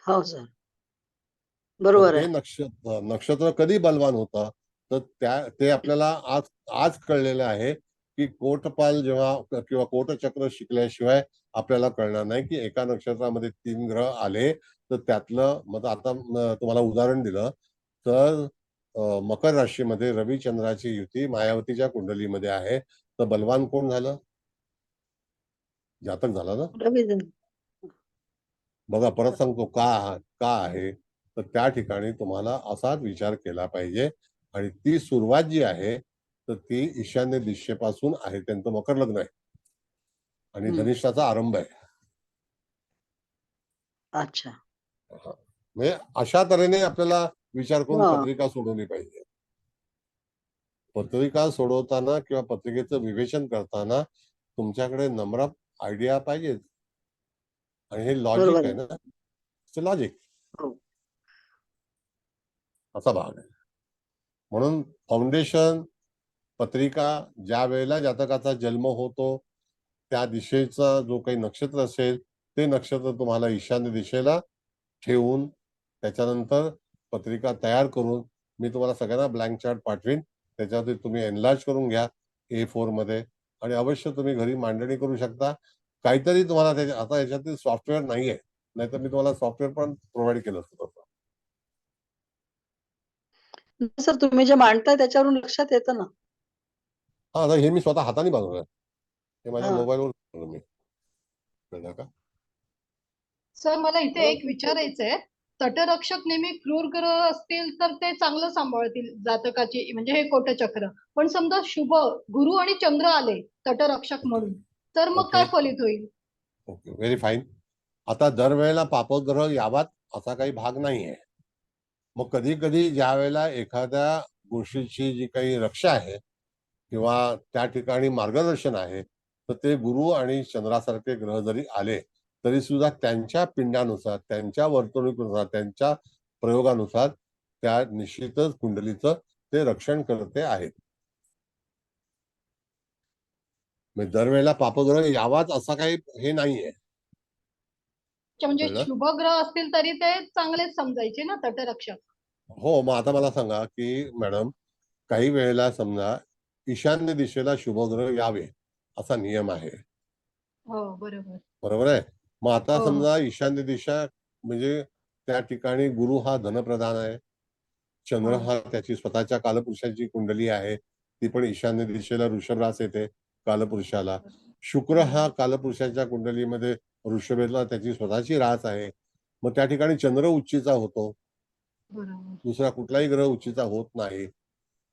हो सर, तर बरोबर ते आहे. नक्षत्र कधी बलवान होतं, तर ते आपल्याला आज आज कळलेलं आहे की कोटपाल जेव्हा किंवा कोटचक्र शिकल्याशिवाय आपल्याला कळणार नाही की एका नक्षत्रामध्ये 3 ग्रह आले तर त्यातलं मग आता तुम्हाला उदाहरण दिलं तर मकर राशीमध्ये रविचंद्राची युती मायावतीच्या कुंडलीमध्ये आहे, तर बलवान कोण झालं? जातक झाला ना. रवींद्र. बघा परत सांगतो का आहे, तर त्या ठिकाणी तुम्हाला असाच विचार केला पाहिजे. आणि ती सुरुवात जी आहे तर ती ईशान्य दिशेपासून आहे, त्यांचं मकर लग्न आहे आणि धनिष्ठाचा आरंभ आहे. अच्छा. म्हणजे अशा तऱ्हेने आपल्याला विचार करून हा. पत्रिका सोडवली पाहिजे. पत्रिका सोडवताना किंवा पत्रिकेचं विवेचन करताना तुमच्याकडे नम्र आयडिया पाहिजे आणि हे लॉजिक बरोबर आहे आहे. ना, लॉजिक हो. असा भाग आहे. म्हणून फाउंडेशन पत्रिका ज्या वेळेला जातकाचा जन्म होतो त्या दिशेचा जो काही नक्षत्र असेल ते नक्षत्र तुम्हाला ईशान्य दिशेला ठेवून त्याच्यानंतर पत्रिका तयार करून मी तुम्हाला सगळ्यांना ब्लँक चार्ट पाठवीन, त्याच्यावरती तुम्ही एनलार्ज करून घ्या A4 मध्ये आणि अवश्य तुम्ही घरी मांडणी करू शकता. काहीतरी तुम्हाला आता याच्यातील सॉफ्टवेअर नाहीये, नाहीतर मी तुम्हाला सॉफ्टवेअर पण प्रोव्हाइड केलं असतं तसं. सर तुम्ही जे मांडताय त्याच्यावरून लक्षात येतं ना. हा, आता हे मी स्वतः हाताने बनवलंय, हे माझ्या हा. मोबाईलवर बनवलं मी. कळलं का? सर मला इथे बरोबर. एक विचारायचंय. तटरक्षक नेहमी क्रूर ग्रह असतील तर ते चांगलं सांभाळतील जातकाची, म्हणजे हे कोटचक्र. पण समजा शुभ गुरु आणि चंद्र आले तटरक्षक म्हणून, तर मग काय ओके फलित होईल? Okay, very fine. आता दरवेळेला पापग्रह यावात असा काही भाग नाहीये. मग कधी कधी ज्या वेळेला एखाद्या गोष्टीची जी काही रक्षा आहे किंवा त्या ठिकाणी मार्गदर्शन आहे तर ते गुरु आणि चंद्रासारखे ग्रह जरी आले तरी सुद्धा त्यांच्या पिंडानुसार, त्यांच्या वर्तणुकीनुसार, त्यांच्या प्रयोगानुसार त्या निश्चितच कुंडलीचं ते रक्षण करते आहेत. म्हणजे दरवेळेला पापग्रह यावाच असा काही हे नाहीये. अच्छा, म्हणजे कळलं? शुभ ग्रह असतील तरी ते चांगलेच समजायचे ना तटरक्षक? हो, मग आता मला सांगा की मॅडम काही वेळेला समजा ईशान्य दिशेला शुभग्रह यावे असा नियम आहे, हो बरोबर. बरोबर आहे. मग आता हो हो समजा ईशान्य दिशा म्हणजे त्या ठिकाणी गुरु हा धनप्रधान आहे, चंद्र हो हा त्याची स्वतःच्या कालपुरुषाची कुंडली आहे, ती पण ईशान्य दिशेला वृषभ रास येते कालपुरुषाला. शुक्र हा कालपुरुषाच्या कुंडलीमध्ये वृषभेला त्याची स्वतःची रास आहे, मग त्या ठिकाणी चंद्र उच्चीचा होतो, बरोबर. दुसरा कुठलाही ग्रह उच्चीचा होत नाही.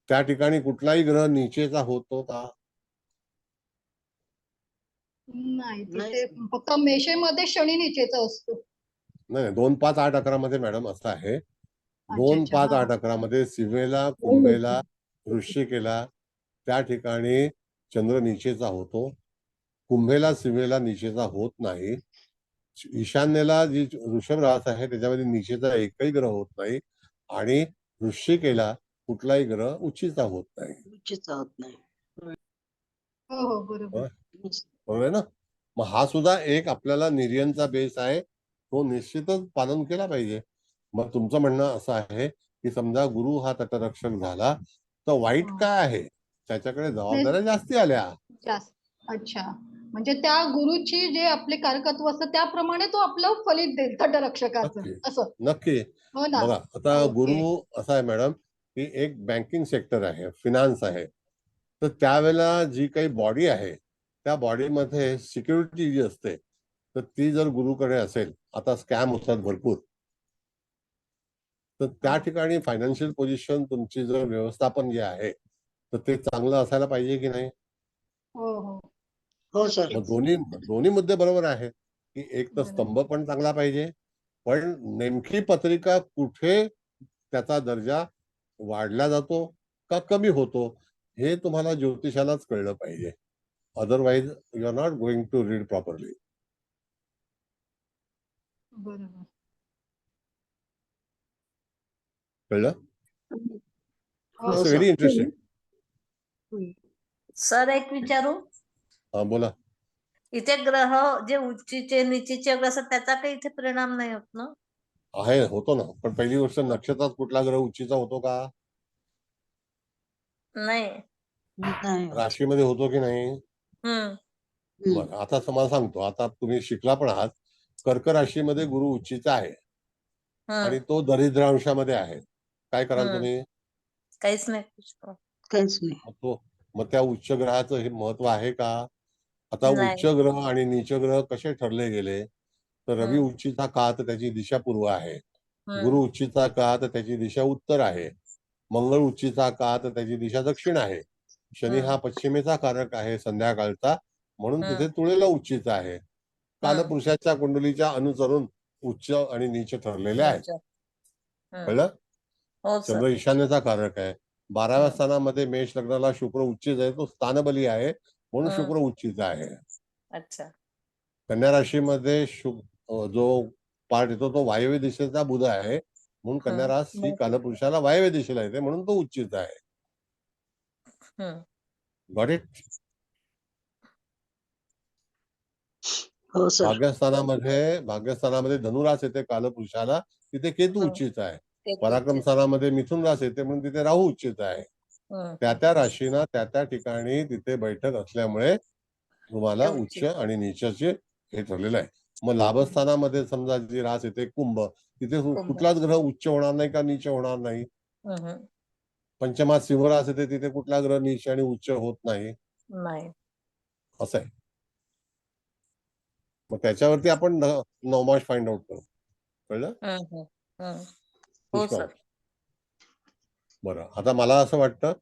त्या ठिकाणी कुठलाही ग्रह नीचेचा होतो का? नाही, नाही तिथे सर. फक्त मेषेमध्ये शनी नीचेचा असतो. नाही, 2, 5, 8, 11 मध्ये मॅडम असं आहे, अच्छा 2, अच्छा. 5, हा 8, 11 मध्ये सिंहेला, कुंभेला, वृश्चिकेला त्या ठिकाणी चंद्र नीचेचा होतो. कुंभेला, सिंहेला नीचेचा होत नाही. ईशान्येला जी वृषभ रास आहे त्याच्यामध्ये नीचेचा एकही ग्रह होत नाही आणि वृश्चिकेला कुठलाही ग्रह उच्चीचा होत नाही. उचित होत नाही. हो हो बरोबर. बरोबर आहे ना. मग हा सुद्धा एक आपल्याला निर्यनचा बेस आहे, तो निश्चितच पालन केला पाहिजे. मग तुमचं म्हणणं असं आहे की समजा गुरु हा तटरक्षक झाला तर वाईट हो. काय आहे, त्याच्याकडे नाही, जबाबदाऱ्या जास्ती आल्या. जास्त. अच्छा, म्हणजे त्या गुरुची जे आपले कारकत्व असतं त्याप्रमाणे तो आपलं फलित देईल तटरक्षकाचं नक्की असं. नक्की. हो ना. बघा आता ओके. गुरु असा आहे मॅडम की एक बँकिंग सेक्टर आहे, फिनान्स आहे, तर त्यावेळेला जी काही बॉडी आहे त्या बॉडीमध्ये सिक्युरिटी जी असते तर ती जर गुरुकडे असेल, आता स्कॅम होतात भरपूर, तर त्या हो ठिकाणी फायनान्शियल पोझिशन तुमची जर व्यवस्थापन जे आहे तर ते चांगलं असायला पाहिजे की नाही. हो हो हो सर. मग नक्कीच. दोन्ही दोन्ही मुद्दे बरोबर आहेत की एक तर बरोबर. स्तंभ पण चांगला पाहिजे पण नेमकी पत्रिका कुठे त्याचा दर्जा वाढला जातो का कमी होतो हे तुम्हाला ज्योतिषालाच कळलं पाहिजे. Otherwise you are not going to read properly. बरोबर. कळलं? हो it's sir. Very interesting. Sir एक विचारू, हा बोला. इथे ग्रह जे उच्चीचे नीचीचे वगैरे असतात त्याचा काही इथे परिणाम नाही होत ना? आहे, होतो ना. पण पहिली गोष्ट, नक्षत्रात कुठला ग्रह उच्चीचा होतो का? नाही. नाही. राशीमध्ये होतो की नाही? बरं, आता तुम्हाला सांगतो. आता तुम्ही शिकला पण आहात. कर्क राशीमध्ये गुरु उच्चीचा आहे आणि तो दरिद्रांशामध्ये आहे. काय कराल तुम्ही? काहीच नाही. काहीच नाही. मग त्या उच्च ग्रहाचं हे महत्व आहे का? आता नाही. उच्च ग्रह आणि नीच ग्रह कसे ठरले गेले? तर रवी उच्चीचा का तर त्याची दिशा पूर्व आहे. गुरु उच्चीचा का तर त्याची दिशा उत्तर आहे. मंगळ उच्चीचा का तर त्याची दिशा दक्षिण आहे. शनी हा पश्चिमेचा कारक आहे संध्याकाळचा, म्हणून तिथे तुळेला उच्चीचा आहे. कालपुरुषाच्या कुंडलीच्या अनुसरून उच्च आणि नीच ठरलेले आहेत. कळलं? हो सर. चंद्र ईशान्येचा कारक आहे. 12व्या स्थानामध्ये मेष लग्नाला शुक्र उच्चीच आहे, तो स्थानबली आहे म्हणून शुक्र उच्चीचा आहे. अच्छा. कन्या राशीमध्ये जो पार्ट येतो तो वायव्य दिशेचा बुध आहे, म्हणून कन्या रास ही कालपुरुषाला वायव्य दिशेला येते, म्हणून तो उच्चीचा आहे. Got it? हो सर. भाग्यस्थानामध्ये धनुरास येते कालपुरुषाला, तिथे केतू उच्चीचा आहे. पराक्रम स्थानामध्ये मिथुन रास येते, म्हणून तिथे राहू उच्चीचा आहे. त्या राशीना त्या ठिकाणी तिथे बैठक असल्यामुळे तुम्हाला उच्च आणि नीचाचे हे ठरलेलं आहे. मग लाभस्थानामध्ये समजा जी रास येते कुंभ, तिथे कुठलाच ग्रह उच्च होणार नाही का नीच होणार नाही. पंचमात सिंह रास येते, तिथे कुठला ग्रह नीच आणि उच्च होत नाही. असं आहे. मग त्याच्यावरती आपण नवमाश फाइंड आउट करू. कळलं? हो सर. बरं, आता मला असं वाटतं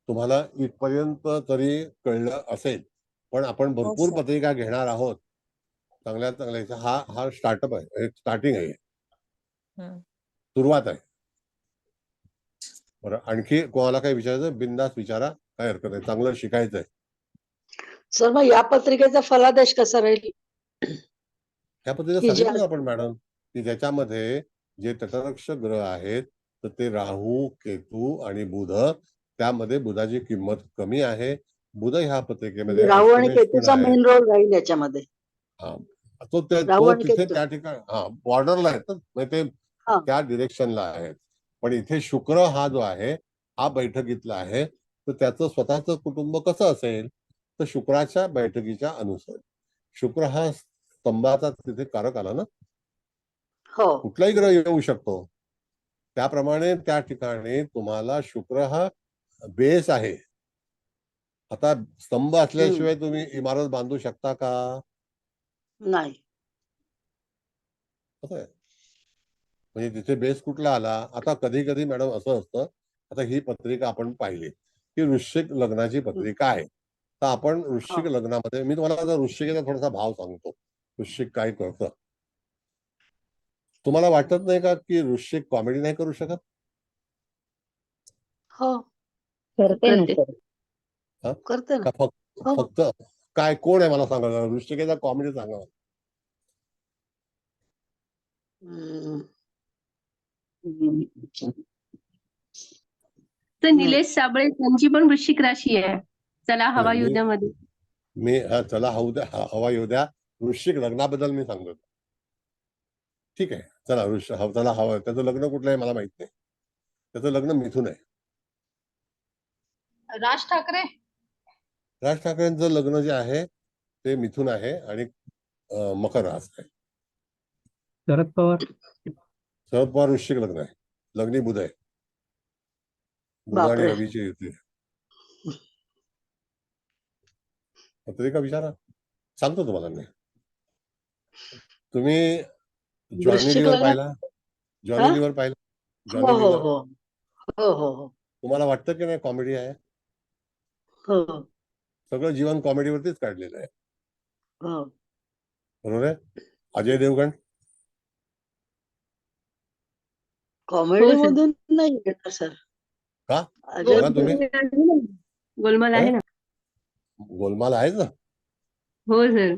तुम्हाला इथपर्यंत तरी कळलं असेल, पण आपण भरपूर पत्रिका घेणार आहोत चांगल्या चांगल्या. हा स्टार्टअप आहे, स्टार्टिंग आहे, सुरुवात आहे. बरं, आणखी कोणाला काही विचारायचं बिनधास्त विचारा, काय हरकत नाही. चांगलं शिकायचं आहे. सर मग या पत्रिकेचा फलादेश कसा राहील? ह्या पत्रिकेत सांगितलं ना आपण मॅडम, की ज्याच्यामध्ये जे तटरक्षक ग्रह आहेत तर ते राहू, केतू आणि बुध. त्यामध्ये बुधाची किंमत कमी आहे. बुध ह्या पत्रिकेमध्ये राहू आणि अष्टमेश पण केतूचा आहे. मेन रोल राहील याच्यामध्ये. तो तिथे त्या ठिकाणी बॉर्डरला आहेत, म्हणजे ते त्या डिरेक्शनला आहेत. पण इथे शुक्र हा जो आहे हा बैठकीतला आहे, तर त्याचं स्वतःचं कुटुंब कसं असेल तर शुक्राच्या बैठकीच्या अनुसार. शुक्र हा स्तंभाचा तिथे कारक आला ना, कुठलाही ग्रह येऊ शकतो. त्याप्रमाणे त्या ठिकाणी तुम्हाला शुक्र हा बेस आहे. आता स्तंभ असल्याशिवाय तुम्ही इमारत बांधू शकता का? नाही. म्हणजे तिथे बेस कुठला आला? आता कधी कधी मॅडम असं असतं, आता ही पत्रिका आपण पाहिली की वृश्चिक लग्नाची पत्रिका आहे, तर आपण वृश्चिक लग्नामध्ये, मी तुम्हाला आता वृश्चिकेचा थोडासा भाव सांगतो, वृश्चिक काय करतं. तुम्हाला वाटत नाही का की वृश्चिक कॉमेडी नाही करू शकत? हो करते का फक्त काय कोण आहे मला सांगा, वृश्चिकेचा कॉमेडी सांगा. तर निलेश साबळे त्यांची पण वृश्चिक राशी आहे. चला हवा युद्धामध्ये. मी चला हवा येऊ द्या. वृश्चिक लग्नाबद्दल मी सांगतो. ठीक आहे, चला चला हवा. त्याचं लग्न कुठलं आहे मला माहित नाही. त्याचं लग्न मिथुन आहे. राज ठाकरेंचं लग्न जे आहे ते मिथुन आहे आणि मकर रास आहे. शरद पवार वृश्चिक लग्न आहे, लग्नी बुध आहे. बुध आणि रवीची युती. पत्रिका विचारा, सांगतो तुम्हाला मी. तुम्ही जॉनी लिव्हर पाहिला? जॉनी लिव्हर पाहिला? जॉनी लिव्हर तुम्हाला वाटतं की नाही कॉमेडी आहे? सगळं जीवन कॉमेडीवरतीच काढलेलं आहे, बरोबर आहे. Ajay Devgan comedy sir. मधून नाही येणार सर. का? अजय बघा तुम्ही. गोलमाल आहे ना. गोलमाल आहे ना. हो सर.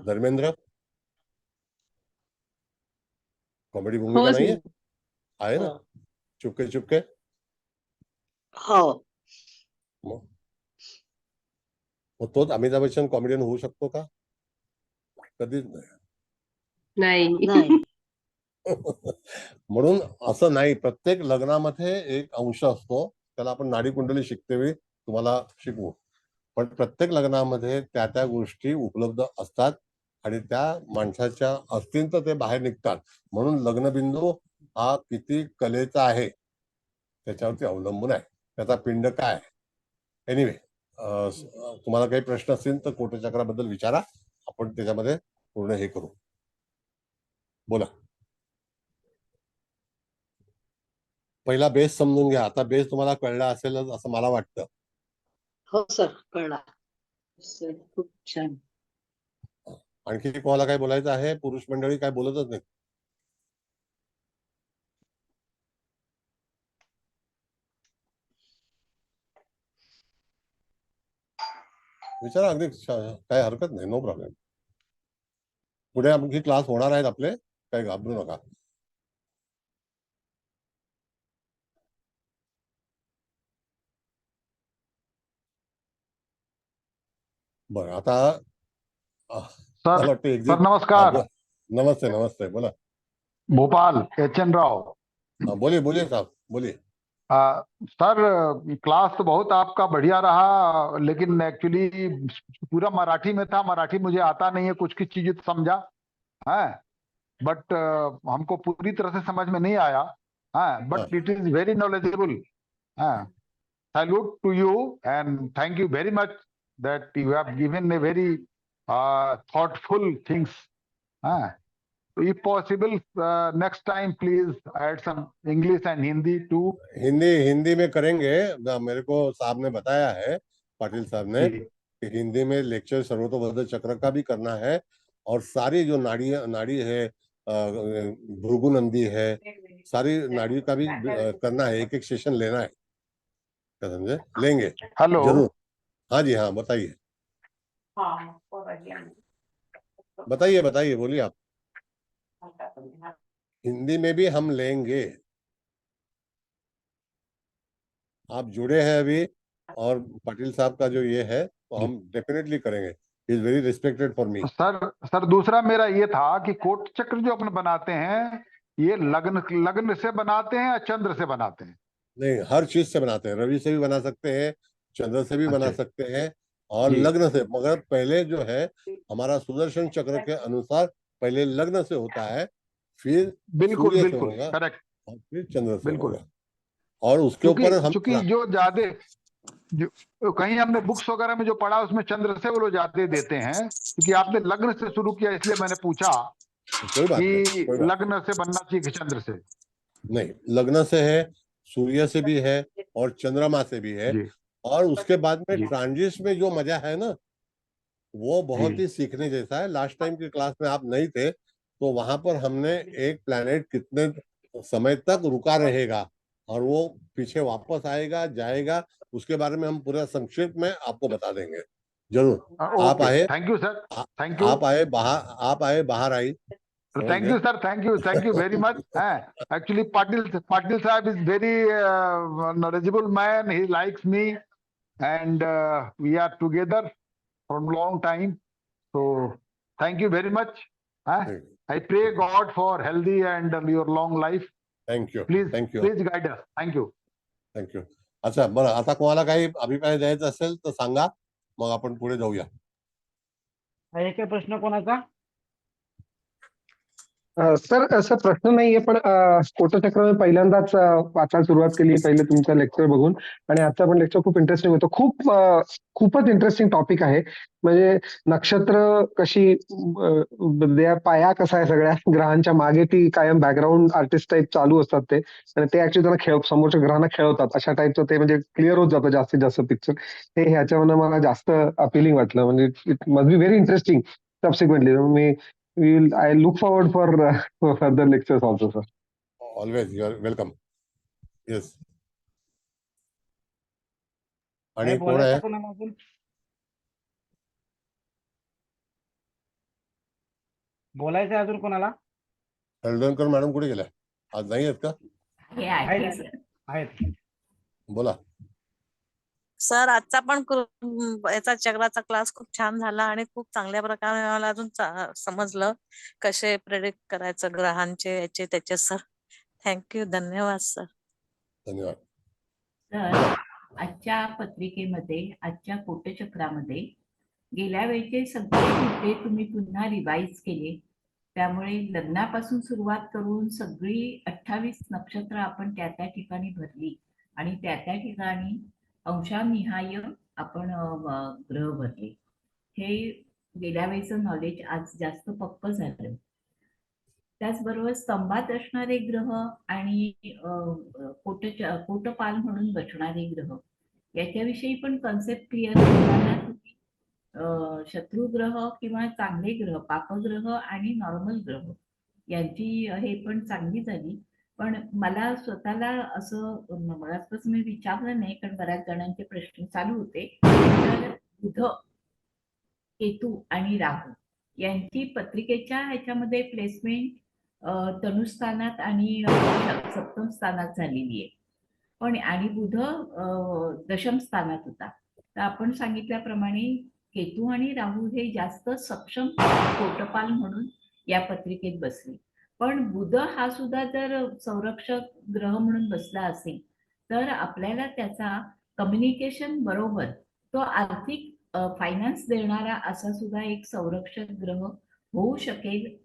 धर्मेंद्र कॉमेडी हो भूमिका नाहीये. सर. आहे ना. चुपके चुपके. हो. मग तोच अमिताभ बच्चन कॉमेडियन होऊ शकतो का? कधीच नाही. नाही. नाही. म्हणून असं नाही, प्रत्येक लग्नामध्ये एक अंश असतो, त्याला आपण नाडी कुंडली शिकते वेळी तुम्हाला शिकवू, पण प्रत्येक लग्नामध्ये त्या त्या गोष्टी उपलब्ध असतात आणि त्या माणसाच्या असतील तर ते बाहेर निघतात. म्हणून लग्नबिंदू हा किती कलेचा आहे त्याच्यावरती अवलंबून आहे, त्याचा पिंड काय आहे. एनिवे, तुम्हाला काही प्रश्न असतील तर कोटचक्राबद्दल विचारा, आपण त्याच्यामध्ये पूर्ण हे करू. बोला. पहिला बेस समजून घ्या. आता बेस तुम्हाला कळला असेलच असं मला वाटतं. हो सर, कळला. सर खूप छान. आणखी कोणाला काय बोलायचं आहे? पुरुष मंडळी काय बोलतच नाही. विचारा, अगदी काय हरकत नाही, नो प्रॉब्लेम. पुढे आणखी क्लास होणार आहेत आपले, काही घाबरू नका. बरं, आता सर. मला वाटतं exit- सर नमस्कार. हा, नमस्ते नमस्ते, बोला. भोपाल एच.एन. राव. बोलिए बोलिए साहब, बोलिए. सर, क्लास तो बहुत आपका बढ़िया रहा, लेकिन एक्चुअली पूरा मराठी में था. मराठी मुझे आता नहीं है, कुछ कुछ चीजें तो समझा है, बट हमको पूरी तरह से समझ में नहीं आया. But it is very knowledgeable. Salute to you and thank you very much that you have given a very thoughtful things. If possible, next time please add some English and Hindi too. Hindi में करेंगे. मेरे को साहब ने बताया है, पाटिल साहब ने, कि हिंदी में लेक्चर सर्वतोभद्र चक्र का भी करना है, और सारी जो नाड़ी है, भृगु नंदी है, सारी नाड़ी का भी करना है. एक एक सेशन लेना है, क्या समझे? लेंगे. हेलो. जरूर. हाँ जी, हाँ बताइए. बताइए बताइए, बोलिए आप. हिंदी में भी हम लेंगे. आप जुड़े हैं अभी, और पाटिल साहब का जो ये है तो हम डेफिनेटली करेंगे. He is very respected for me. Sir दूसरा मेरा ये था कि कोट चक्र जो अपन बनाते हैं, ये लग्न से बनाते हैं या चंद्र से बनाते हैं? नहीं, हर चीज से बनाते हैं. रवि से भी बना सकते हैं, चंद्र से भी बना सकते हैं, और लग्न से. मगर पहले जो है हमारा सुदर्शन चक्र के अनुसार पहले लग्न से होता है, फिर बिल्कुल सूर्य से बिल्कुल होगा, करेक्ट. और फिर चंद्र से बिल्कुल. होगा. और उसके ऊपर हम चूंकि जो ज्यादा कहीं हमने बुक्स वगैरह में जो पढ़ा उसमें चंद्र से वो लोग ज्यादा देते हैं, क्योंकि आपने लग्न से शुरू किया इसलिए मैंने पूछा कि लग्न से बनना चाहिए कि चंद्र से. नहीं, लग्न से है, सूर्य से भी है, और चंद्रमा से भी है. और उसके बाद में ट्रांजिट में जो मजा है ना, वो बहुत ही सीखने जैसा है. लास्ट टाइम की क्लास में आप नहीं थे, तो वहां पर हमने एक प्लैनेट कितने समय तक रुका रहेगा और वो पीछे वापस आएगा जाएगा, उसके बारे में हम पूरा संक्षिप्त में आपको बता देंगे. जरूर. आप आए. Thank you sir. Thank you. आप आए बाहर आई. Thank you sir. Thank you very much. Actually Patil Sahab is very knowledgeable man. He likes me and we are together from long time. So thank you very much. I pray God for healthy and your long life. Thank you. Please thank you. please guide us. Thank you. Thank you. अच्छा, बरं, आता कोणाला काही अभिप्राय द्यायचा असेल तर सांगा, मग आपण पुढे जाऊया. आहे काय प्रश्न कोणाचा? सर असं प्रश्न नाहीये, पण कोटचक्र मी पहिल्यांदाच वाचायला सुरुवात केली पहिले तुमचं लेक्चर बघून, आणि आजचा पण लेक्चर खूप इंटरेस्टिंग होतं. खूपच इंटरेस्टिंग टॉपिक आहे. म्हणजे नक्षत्र कशी, पाया कसा आहे सगळ्या ग्रहांच्या मागे, ती कायम बॅकग्राऊंड आर्टिस्ट टाईप चालू असतात ते, आणि ते ऍक्च्युली त्यांना समोरच्या ग्रहांना खेळवतात, अशा टाईपचं ते म्हणजे क्लिअर होत जातं जास्तीत जास्त पिक्चर. हे ह्याच्यामध्ये मला जास्त अपिलिंग वाटलं. म्हणजे it must be very interesting subsequently. I look forward for further lectures also, sir. Always you are welcome. Yes. आणि कोण बोलायचं आहे? कोणाला अजून? बोलायचं अजून कोणाला? हळदणकर मॅडम कुठे गेल्या? आज नाही आहेत का? आहेत. बोला. सर आजचा पण याचा चक्राचा क्लास खूप छान झाला आणि खूप चांगल्या प्रकारे मला अजून समजलं कसे प्रेडिक्ट करायचं ग्रहांचे याचे त्याचे. सर थँक्यू, धन्यवाद सर. धन्यवाद. तर आजच्या पत्रिकेमध्ये, आजच्या कोटचक्रामध्ये गेल्या वेळचे सगळे मुद्दे तुम्ही पुन्हा रिवाइज केले. त्यामुळे लग्नापासून सुरुवात करून सगळी 28 नक्षत्र आपण त्या त्या ठिकाणी भरली आणि त्या त्या ठिकाणी अंशानिहाय आपण ग्रह भरले. हे गेल्या वेळेचं नॉलेज आज जास्त पक्क झालं. त्याचबरोबर स्तंभात असणारे ग्रह आणि कोटपाल म्हणून बसणारे ग्रह याच्याविषयी पण कन्सेप्ट क्लिअर करताना तुम्ही शत्रुग्रह किंवा चांगले ग्रह, पापग्रह आणि नॉर्मल ग्रह यांची हे पण चांगली झाली. पण मला स्वतःला असं मलाच मी विचारलं नाही, कारण बऱ्याच जणांचे प्रश्न चालू होते. तर बुध, केतू आणि राहू यांची पत्रिकेच्या ह्याच्यामध्ये प्लेसमेंट तनुस्थानात आणि सप्तम स्थानात झालेली आहे. पण आणि बुध दशम स्थानात होता. तर आपण सांगितल्याप्रमाणे केतू आणि राहू हे जास्त सक्षम कोटपाल म्हणून या पत्रिकेत बसले. पण बुध हा सुद्धा जर संरक्षक ग्रह म्हणून बसला असेल तर आपल्याला त्याचा कम्युनिकेशन बरोबर तो आर्थिक फायनान्स देणारा असा सुद्धा एक संरक्षक ग्रह होऊ शकेल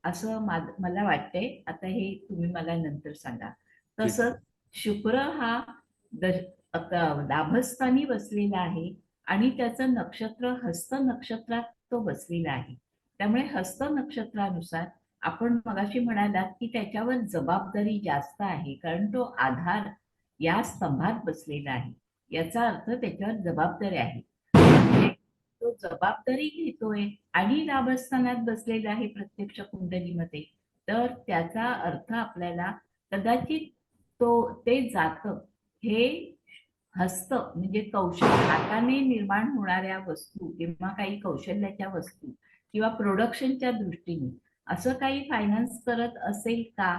असं मला वाटतंय. आता हे तुम्ही मला नंतर सांगा. तसंच शुक्र हा लाभस्थानी बसलेला आहे आणि त्याचं नक्षत्र हस्त नक्षत्रात तो बसलेला आहे. त्यामुळे हस्त नक्षत्रानुसार आपण मगाशी म्हणालात की त्याच्यावर जबाबदारी जास्त आहे, कारण तो आधार या स्तंभात बसलेला आहे. याचा अर्थ त्याच्यावर जबाबदारी आहे. तो जबाबदारी घेतोय आणि लाभस्थानात बसलेला आहे प्रत्यक्ष कुंडलीमध्ये, तर त्याचा अर्थ आपल्याला कदाचित ते जातक हे हस्त म्हणजे हाताने निर्माण होणाऱ्या वस्तू किंवा काही कौशल्याच्या वस्तू किंवा प्रोडक्शनच्या दृष्टीने असं काही फायनान्स करत असेल का,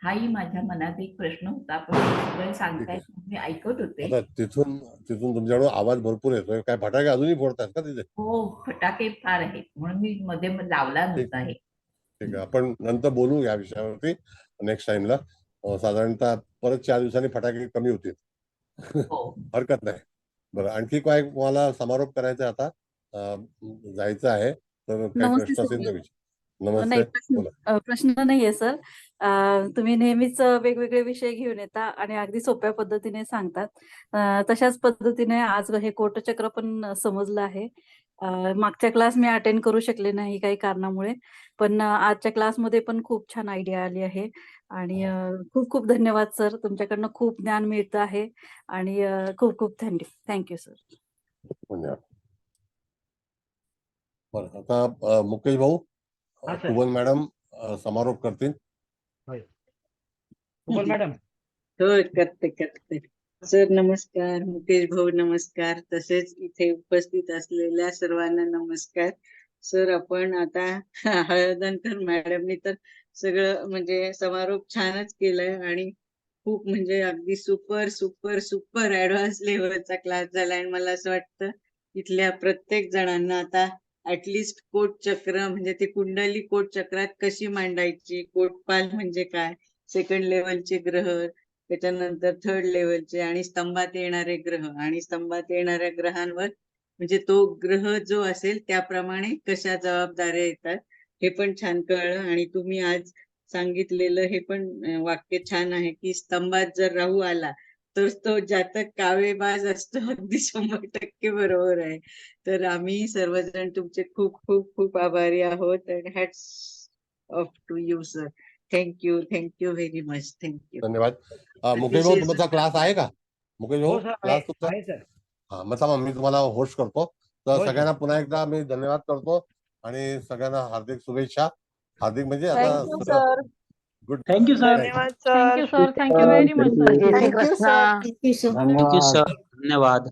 हाही माझ्या मनात एक प्रश्न होता. पण सगळे सांगतायत मी ऐकत होते. तिथून तुमच्याकडून आवाज भरपूर येतोय. काय फटाके अजूनही फोडतात का तिथे? हो, फटाके फार आहेत म्हणून मी मध्ये लावला नव्हता. हे ठीक आहे, आपण नंतर बोलू या विषयावरती नेक्स्ट टाइमला. साधारणतः परत 4 दिवसांनी फटाके कमी होतील. हरकत नाही. बरं, आणखी काय मला समारोप करायचा आता? जायचं आहे, तर काही प्रश्न असेल तर विचार. नमस्ते. प्रश्न नाहीये सर. तुम्ही नेहमीच वेगवेगळे विषय घेऊन येता आणि अगदी सोप्या पद्धतीने सांगतात. तशाच पद्धतीने आज हे कोटचक्र पण समजलं आहे. मागच्या क्लास मी अटेंड करू शकले नाही काही कारणामुळे, पण आजच्या क्लासमध्ये पण खूप छान आयडिया आली आहे आणि खूप खूप धन्यवाद सर. तुमच्याकडनं खूप ज्ञान मिळतं आहे आणि खूप खूप थँक्यू सर. धन्यवाद. बरं, आता मुकेश भाऊ, कुबल मॅडम समारोप करतील. कुबल मॅडम. हो, करते. सर नमस्कार, मुकेश भाऊ नमस्कार, तसेच इथे उपस्थित असलेल्या सर्वांना नमस्कार. सर आपण आता हळदणकर मॅडमनी तर सगळं म्हणजे समारोप छानच केलाय आणि खूप म्हणजे अगदी सुपर सुपर सुपर ऍडव्हान्स लेवलचा क्लास झाला. आणि मला असं वाटतं इथल्या प्रत्येक जणांना आता ऍटलिस्ट कोट चक्र म्हणजे ते कुंडली कोट चक्रात कशी मांडायची, कोटपाल म्हणजे काय, सेकंड लेवलचे ग्रह, त्याच्यानंतर थर्ड लेवलचे आणि स्तंभात येणारे ग्रह आणि स्तंभात येणाऱ्या ग्रहांवर म्हणजे तो ग्रह जो असेल त्याप्रमाणे कशा जबाबदाऱ्या येतात हे पण छान कळलं. आणि तुम्ही आज सांगितलेलं हे पण वाक्य छान आहे की स्तंभात जर राहू आला तर तो जातक कावेबाज असतो. अगदी 100% बरोबर आहे. तर आम्ही सर्वजण तुमचे खूप खूप खूप आभारी आहोत. आणि hats off to you sir. Thank you very much. Thank you. धन्यवाद. मुकेश भाऊ, तुमचा क्लास आहे का? मुकेश भाऊ, क्लास तुमचा आहे सर? हा, मग मी तुम्हाला होस्ट करतो. तर सगळ्यांना पुन्हा एकदा मी धन्यवाद करतो आणि सगळ्यांना हार्दिक शुभेच्छा. हार्दिक म्हणजे आता गुड थँक्यू सर. धन्यवाद thank you sir. Sir. Thank you very much sir. Thank you sir. धन्यवाद. धन्यवाद.